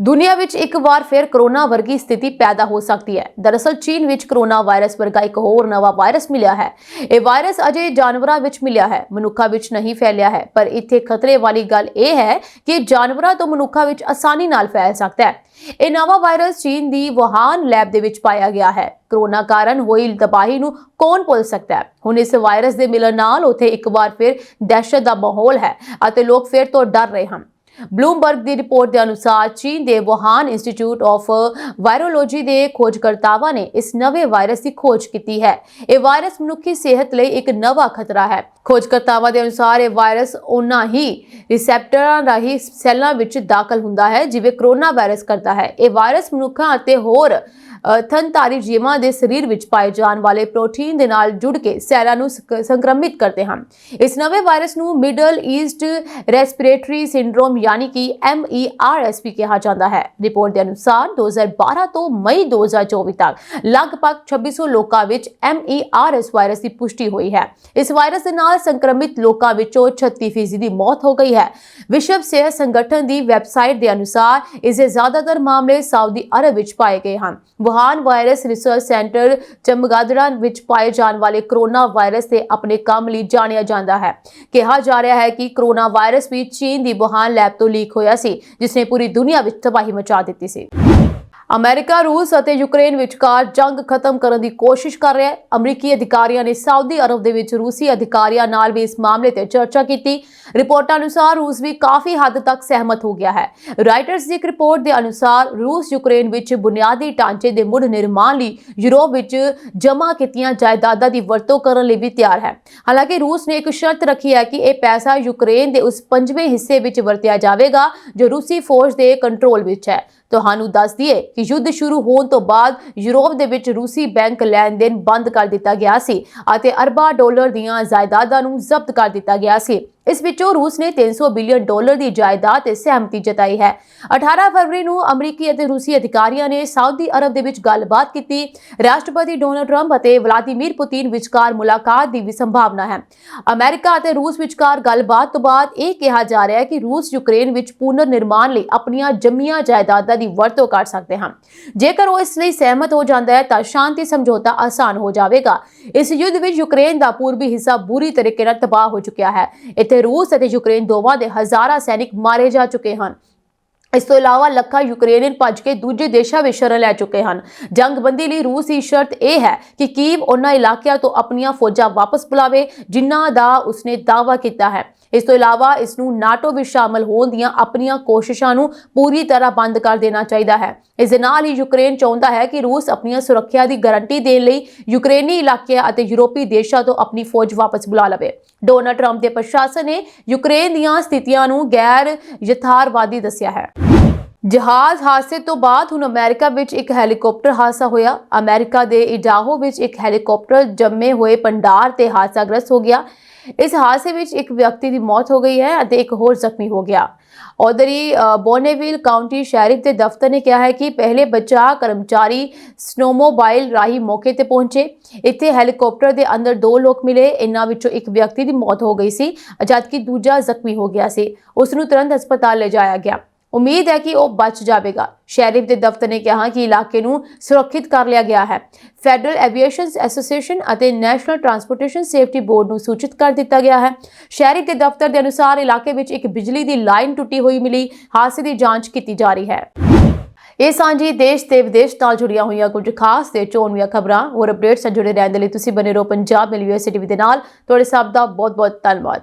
ਦੁਨੀਆ ਵਿੱਚ ਇੱਕ ਵਾਰ ਫਿਰ ਕੋਰੋਨਾ ਵਰਗੀ ਸਥਿਤੀ ਪੈਦਾ ਹੋ ਸਕਦੀ ਹੈ। ਦਰਅਸਲ ਚੀਨ ਵਿੱਚ ਕੋਰੋਨਾ ਵਾਇਰਸ ਵਰਗਾ ਇੱਕ ਹੋਰ ਨਵਾਂ ਵਾਇਰਸ ਮਿਲਿਆ ਹੈ। ਇਹ ਵਾਇਰਸ ਅਜੇ ਜਾਨਵਰਾਂ ਵਿੱਚ ਮਿਲਿਆ ਹੈ, ਮਨੁੱਖਾਂ ਵਿੱਚ ਨਹੀਂ ਫੈਲਿਆ ਹੈ। ਪਰ ਇੱਥੇ ਖਤਰੇ ਵਾਲੀ ਗੱਲ ਇਹ ਹੈ ਕਿ ਜਾਨਵਰਾਂ ਤੋਂ ਮਨੁੱਖਾਂ ਵਿੱਚ ਆਸਾਨੀ ਨਾਲ ਫੈਲ ਸਕਦਾ ਹੈ। ਇਹ ਨਵਾਂ ਵਾਇਰਸ ਚੀਨ ਦੀ ਵੁਹਾਨ ਲੈਬ ਦੇ ਵਿੱਚ ਪਾਇਆ ਗਿਆ ਹੈ। ਕੋਰੋਨਾ ਕਾਰਨ ਹੋਈ ਤਬਾਹੀ ਨੂੰ ਕੌਣ ਭੁੱਲ ਸਕਦਾ ਹੈ। ਹੁਣ ਇਸ ਵਾਇਰਸ ਦੇ ਮਿਲਣ ਨਾਲ ਉੱਥੇ ਇੱਕ ਵਾਰ ਫਿਰ ਦਹਿਸ਼ਤ ਦਾ ਮਾਹੌਲ ਹੈ ਅਤੇ ਲੋਕ ਫਿਰ ਤੋਂ ਡਰ ਰਹੇ ਹਨ। ਬਲੂਮਬਰਗ ਦੀ ਰਿਪੋਰਟ ਦੇ ਅਨੁਸਾਰ ਚੀਨ ਦੇ ਵੁਹਾਨ ਇੰਸਟੀਚਿਊਟ ਆਫ ਵਾਇਰੋਲੋਜੀ ਦੇ ਖੋਜਕਰਤਾਵਾਂ ਨੇ ਇਸ ਨਵੇਂ ਵਾਇਰਸ ਦੀ ਖੋਜ ਕੀਤੀ ਹੈ। ਇਹ ਵਾਇਰਸ ਮਨੁੱਖੀ ਸਿਹਤ ਲਈ ਇੱਕ ਨਵਾਂ ਖਤਰਾ ਹੈ। ਖੋਜਕਰਤਾਵਾਂ ਦੇ ਅਨੁਸਾਰ ਇਹ ਵਾਇਰਸ ਉਹਨਾਂ ਹੀ ਰਿਸੈਪਟਰਾਂ ਰਾਹੀਂ ਸੈੱਲਾਂ ਵਿੱਚ ਦਾਖਲ ਹੁੰਦਾ ਹੈ ਜਿਵੇਂ ਕੋਰੋਨਾ ਵਾਇਰਸ ਕਰਦਾ ਹੈ। ਇਹ ਵਾਇਰਸ ਮਨੁੱਖਾਂ ਅਤੇ ਹੋਰ ਥਣਧਾਰੀ ਜੀਵਾਂ ਦੇ ਸਰੀਰ ਵਿੱਚ ਪਾਏ ਜਾਣ ਵਾਲੇ ਪ੍ਰੋਟੀਨ ਦੇ ਨਾਲ ਜੁੜ ਕੇ ਸੈੱਲਾਂ ਨੂੰ ਸੰਕਰਮਿਤ ਕਰਦੇ ਹਨ। ਇਸ ਨਵੇਂ ਵਾਇਰਸ ਨੂੰ ਮਿਡਲ ਈਸਟ ਰੈਸਪੀਰੇਟਰੀ ਸਿੰਡਰੋਮ ਯਾਨੀ ਕਿ MERS ਕਿਹਾ ਜਾਂਦਾ ਹੈ। ਰਿਪੋਰਟ ਦੇ ਅਨੁਸਾਰ 2012 ਤੋਂ ਮਈ 2024 ਤੱਕ ਲਗਭਗ 2600 ਲੋਕਾਂ ਵਿੱਚ MERS ਵਾਇਰਸ ਦੀ ਪੁਸ਼ਟੀ ਹੋਈ ਹੈ। ਇਸ ਵਾਇਰਸ ਦੇ ਨਾਲ ਸੰਕਰਮਿਤ ਲੋਕਾਂ ਵਿੱਚੋਂ 36% ਦੀ ਮੌਤ ਹੋ ਗਈ ਹੈ। ਵਿਸ਼ਵ ਸਿਹਤ ਸੰਗਠਨ ਦੀ ਵੈਬਸਾਈਟ ਦੇ ਅਨੁਸਾਰ ਇਸ ਦੇ ਜ਼ਿਆਦਾਤਰ ਮਾਮਲੇ ਸਾਊਦੀ ਅਰਬ ਵਿੱਚ ਪਾਏ ਗਏ ਹਨ। ਵੁਹਾਨ ਵਾਇਰਸ ਰਿਸਰਚ ਸੈਂਟਰ ਚਮਗਾਦੜਾ ਵਿੱਚ ਪਾਏ ਜਾਣ ਵਾਲੇ ਕੋਰੋਨਾ ਵਾਇਰਸ ਦੇ ਆਪਣੇ ਕੰਮ ਲਈ ਜਾਣਿਆ ਜਾਂਦਾ ਹੈ। ਕਿਹਾ ਜਾ ਰਿਹਾ ਹੈ ਕਿ ਕੋਰੋਨਾ ਵਾਇਰਸ ਵੀ ਚੀਨ ਦੀ ਵੁਹਾਨ ਲੈਬ ਤੋਂ ਲੀਕ ਹੋਇਆ ਸੀ, ਜਿਸ ਨੇ ਪੂਰੀ ਦੁਨੀਆ ਵਿੱਚ ਤਬਾਹੀ ਮਚਾ ਦਿੱਤੀ ਸੀ। ਅਮਰੀਕਾ ਰੂਸ ਅਤੇ ਯੂਕਰੇਨ ਵਿਚਕਾਰ ਜੰਗ ਖਤਮ ਕਰਨ ਦੀ ਕੋਸ਼ਿਸ਼ ਕਰ ਰਿਹਾ ਹੈ। ਅਮਰੀਕੀ ਅਧਿਕਾਰੀਆਂ ਨੇ ਸਾਊਦੀ ਅਰਬ ਦੇ ਵਿੱਚ ਰੂਸੀ ਅਧਿਕਾਰੀਆਂ ਨਾਲ ਵੀ ਇਸ ਮਾਮਲੇ ਤੇ ਚਰਚਾ ਕੀਤੀ। ਰਿਪੋਰਟਾਂ ਅਨੁਸਾਰ ਰੂਸ ਵੀ ਕਾਫੀ ਹੱਦ ਤੱਕ ਸਹਿਮਤ ਹੋ ਗਿਆ ਹੈ। ਰਾਇਟਰਸ ਦੀ ਇੱਕ ਰਿਪੋਰਟ ਦੇ ਅਨੁਸਾਰ ਰੂਸ ਯੂਕਰੇਨ ਵਿੱਚ ਬੁਨਿਆਦੀ ਢਾਂਚੇ ਦੇ ਮੁੜ ਨਿਰਮਾਣ ਲਈ ਯੂਰਪ ਵਿੱਚ ਜਮ੍ਹਾਂ ਕੀਤੀਆਂ ਜਾਇਦਾਦਾਂ ਦੀ ਵਰਤੋਂ ਕਰਨ ਲਈ ਵੀ ਤਿਆਰ ਹੈ। ਹਾਲਾਂਕਿ ਰੂਸ ਨੇ ਇੱਕ ਸ਼ਰਤ ਰੱਖੀ ਹੈ ਕਿ ਇਹ ਪੈਸਾ ਯੂਕਰੇਨ ਦੇ ਉਸ 5ਵੇਂ ਹਿੱਸੇ ਵਿੱਚ ਵਰਤਿਆ ਜਾਵੇਗਾ ਜੋ ਰੂਸੀ ਫੌਜ ਦੇ ਕੰਟਰੋਲ ਵਿੱਚ ਹੈ। ਤੁਹਾਨੂੰ ਦੱਸ ਦਈਏ ਕਿ ਯੁੱਧ ਸ਼ੁਰੂ ਹੋਣ ਤੋਂ ਬਾਅਦ ਯੂਰਪ ਦੇ ਵਿੱਚ ਰੂਸੀ ਬੈਂਕ ਲੈਣ-ਦੇਣ ਬੰਦ ਕਰ ਦਿੱਤਾ ਗਿਆ ਸੀ ਅਤੇ ਅਰਬਾਂ ਡਾਲਰ ਦੀਆਂ ਜਾਇਦਾਦਾਂ ਨੂੰ ਜ਼ਬਤ ਕਰ ਦਿੱਤਾ ਗਿਆ ਸੀ। ਇਸ ਵਿੱਚੋਂ ਰੂਸ ਨੇ 300 ਬਿਲੀਅਨ ਡਾਲਰ ਦੀ ਜਾਇਦਾਦ ਤੇ ਸਹਿਮਤੀ ਜਤਾਈ ਹੈ। 18 ਫਰਵਰੀ ਨੂੰ ਅਮਰੀਕੀ ਅਤੇ ਰੂਸੀ ਅਧਿਕਾਰੀਆਂ ਨੇ ਸਾਊਦੀ ਅਰਬ ਦੇ ਵਿੱਚ ਗੱਲਬਾਤ ਕੀਤੀ। ਰਾਸ਼ਟਰਪਤੀ ਡੋਨਾਲਡ ਟਰੰਪ ਅਤੇ ਵਲਾਦੀਮੀਰ ਪੁਤਿਨ ਵਿਚਕਾਰ ਮੁਲਾਕਾਤ ਦੀ ਵੀ ਸੰਭਾਵਨਾ ਹੈ। ਅਮਰੀਕਾ ਅਤੇ ਰੂਸ ਵਿਚਕਾਰ ਗੱਲਬਾਤ ਤੋਂ ਬਾਅਦ ਇਹ ਕਿਹਾ ਜਾ ਰਿਹਾ ਹੈ ਕਿ ਰੂਸ ਯੂਕਰੇਨ ਵਿੱਚ ਪੁਨਰ ਨਿਰਮਾਣ ਲਈ ਆਪਣੀਆਂ ਜੰਮੀਆਂ ਜਾਇਦਾਦਾਂ ਦੀ ਵਰਤੋਂ ਕਰ ਸਕਦੇ ਹਨ। ਜੇਕਰ ਉਹ ਇਸ ਲਈ ਸਹਿਮਤ ਹੋ ਜਾਂਦਾ ਹੈ ਤਾਂ ਸ਼ਾਂਤੀ ਸਮਝੌਤਾ ਆਸਾਨ ਹੋ ਜਾਵੇਗਾ। ਇਸ ਯੁੱਧ ਵਿੱਚ ਯੂਕਰੇਨ ਦਾ ਪੂਰਬੀ ਹਿੱਸਾ ਬੁਰੀ ਤਰੀਕੇ ਨਾਲ ਤਬਾਹ ਹੋ ਚੁੱਕਿਆ ਹੈ। ਇੱਥੇ ਰੂਸ ਅਤੇ ਯੂਕਰੇਨ ਦੋਵਾਂ ਦੇ ਹਜ਼ਾਰਾਂ ਸੈਨਿਕ ਮਾਰੇ ਜਾ ਚੁੱਕੇ ਹਨ। ਇਸ ਤੋਂ ਇਲਾਵਾ ਲੱਖਾਂ ਯੂਕਰੇਨੀਅਨ ਭੱਜ ਕੇ ਦੂਜੇ ਦੇਸ਼ਾਂ ਵਿੱਚ ਸ਼ਰਨ ਲੈ ਚੁੱਕੇ ਹਨ। ਜੰਗਬੰਦੀ ਲਈ ਰੂਸ ਦੀ ਸ਼ਰਤ ਇਹ ਹੈ ਕਿ ਕੀਵ ਉਹਨਾਂ ਇਲਾਕਿਆਂ ਤੋਂ ਆਪਣੀਆਂ ਫੌਜਾਂ ਵਾਪਸ ਬੁਲਾਵੇ ਜਿਨ੍ਹਾਂ ਦਾ ਉਸਨੇ ਦਾਅਵਾ ਕੀਤਾ ਹੈ। ਇਸ ਤੋਂ ਇਲਾਵਾ ਇਸ ਨੂੰ ਨਾਟੋ ਵਿੱਚ ਸ਼ਾਮਲ ਹੋਣ ਦੀਆਂ ਆਪਣੀਆਂ ਕੋਸ਼ਿਸ਼ਾਂ ਨੂੰ ਪੂਰੀ ਤਰ੍ਹਾਂ ਬੰਦ ਕਰ ਦੇਣਾ ਚਾਹੀਦਾ ਹੈ। ਇਸ ਦੇ ਨਾਲ ਹੀ ਯੂਕਰੇਨ ਚਾਹੁੰਦਾ ਹੈ ਕਿ ਰੂਸ ਆਪਣੀਆਂ ਸੁਰੱਖਿਆ ਦੀ ਗਾਰੰਟੀ ਦੇਣ ਲਈ ਯੂਕਰੇਨੀ ਇਲਾਕਿਆਂ ਅਤੇ ਯੂਰਪੀ ਦੇਸ਼ਾਂ ਤੋਂ ਆਪਣੀ ਫੌਜ ਵਾਪਸ ਬੁਲਾ ਲਵੇ। ਡੋਨਾਲਡ ਟਰੰਪ ਦੇ ਪ੍ਰਸ਼ਾਸਨ ਨੇ ਯੂਕਰੇਨ ਦੀਆਂ ਸਥਿਤੀਆਂ ਨੂੰ ਗੈਰ ਯਥਾਰਥਵਾਦੀ ਦੱਸਿਆ ਹੈ। ਜਹਾਜ਼ ਹਾਦਸੇ ਤੋਂ ਬਾਅਦ ਹੁਣ ਅਮਰੀਕਾ ਵਿੱਚ ਇੱਕ ਹੈਲੀਕਾਪਟਰ ਹਾਦਸਾ ਹੋਇਆ। ਅਮਰੀਕਾ ਦੇ ਇਡਾਹੋ ਵਿੱਚ ਇੱਕ ਹੈਲੀਕਾਪਟਰ ਜੰਮੇ ਹੋਏ ਭੰਡਾਰ ਤੇ ਹਾਦਸਾਗ੍ਰਸਤ ਹੋ ਗਿਆ। ਇਸ ਹਾਦਸੇ ਵਿੱਚ ਇੱਕ ਵਿਅਕਤੀ ਦੀ ਮੌਤ ਹੋ ਗਈ ਹੈ ਅਤੇ ਇੱਕ ਹੋਰ ਜ਼ਖਮੀ ਹੋ ਗਿਆ। ਉਧਰੀ ਬੋਨੇਵਿਲ ਕਾਉਂਟੀ ਸ਼ੈਰਿਫ ਦੇ ਦਫ਼ਤਰ ਨੇ ਕਿਹਾ ਹੈ ਕਿ ਪਹਿਲੇ ਬਚਾਅ ਕਰਮਚਾਰੀ ਸਨੋਮੋਬਾਈਲ ਰਾਹੀਂ ਮੌਕੇ ਤੇ ਪਹੁੰਚੇ। ਇੱਥੇ ਹੈਲੀਕਾਪਟਰ ਦੇ ਅੰਦਰ 2 ਲੋਕ ਮਿਲੇ। ਇਹਨਾਂ ਵਿੱਚੋਂ ਇੱਕ ਵਿਅਕਤੀ ਦੀ ਮੌਤ ਹੋ ਗਈ ਸੀ ਜਦਕਿ ਦੂਜਾ ਜ਼ਖਮੀ ਹੋ ਗਿਆ ਸੀ। ਉਸ ਨੂੰ ਤੁਰੰਤ ਹਸਪਤਾਲ ਲਿਜਾਇਆ ਗਿਆ। ਉਮੀਦ ਹੈ ਕਿ ਉਹ ਬਚ ਜਾਵੇਗਾ। ਸ਼ੈਰਿਫ ਦੇ ਦਫ਼ਤਰ ਨੇ ਕਿਹਾ ਕਿ ਇਲਾਕੇ ਨੂੰ ਸੁਰੱਖਿਅਤ ਕਰ ਲਿਆ ਗਿਆ ਹੈ। ਫੈਡਰਲ ਐਵੀਏਸ਼ਨ ਐਸੋਸੀਏਸ਼ਨ ਅਤੇ ਨੈਸ਼ਨਲ ਟਰਾਂਸਪੋਰਟੇਸ਼ਨ ਸੇਫਟੀ ਬੋਰਡ ਨੂੰ ਸੂਚਿਤ ਕਰ ਦਿੱਤਾ ਗਿਆ ਹੈ। ਸ਼ੈਰਿਫ ਦੇ ਦਫ਼ਤਰ ਦੇ ਅਨੁਸਾਰ ਇਲਾਕੇ ਵਿੱਚ ਇੱਕ ਬਿਜਲੀ ਦੀ ਲਾਈਨ ਟੁੱਟੀ ਹੋਈ ਮਿਲੀ। ਹਾਦਸੇ ਦੀ ਜਾਂਚ ਕੀਤੀ ਜਾ ਰਹੀ ਹੈ। ਇਹ ਸਾਂਝੀ ਦੇਸ਼ ਤੇ ਵਿਦੇਸ਼ ਨਾਲ ਜੁੜੀਆਂ ਹੋਈਆਂ ਕੁਝ ਖਾਸ ਤੇ ਚੋਣਵੀਆਂ ਖਬਰਾਂ ਹੋਰ ਅਪਡੇਟਸ ਨਾਲ ਜੁੜੇ ਰਹਿਣ ਦੇ ਲਈ ਤੁਸੀਂ ਬਨੇ ਰਹੋ ਪੰਜਾਬ ਮਿਲ ਯੂਐਸਏ ਟੀਵੀ ਦੇ ਨਾਲ। ਤੁਹਾਡੇ ਸਭ ਦਾ ਬਹੁਤ ਬਹੁਤ ਧੰਨਵਾਦ।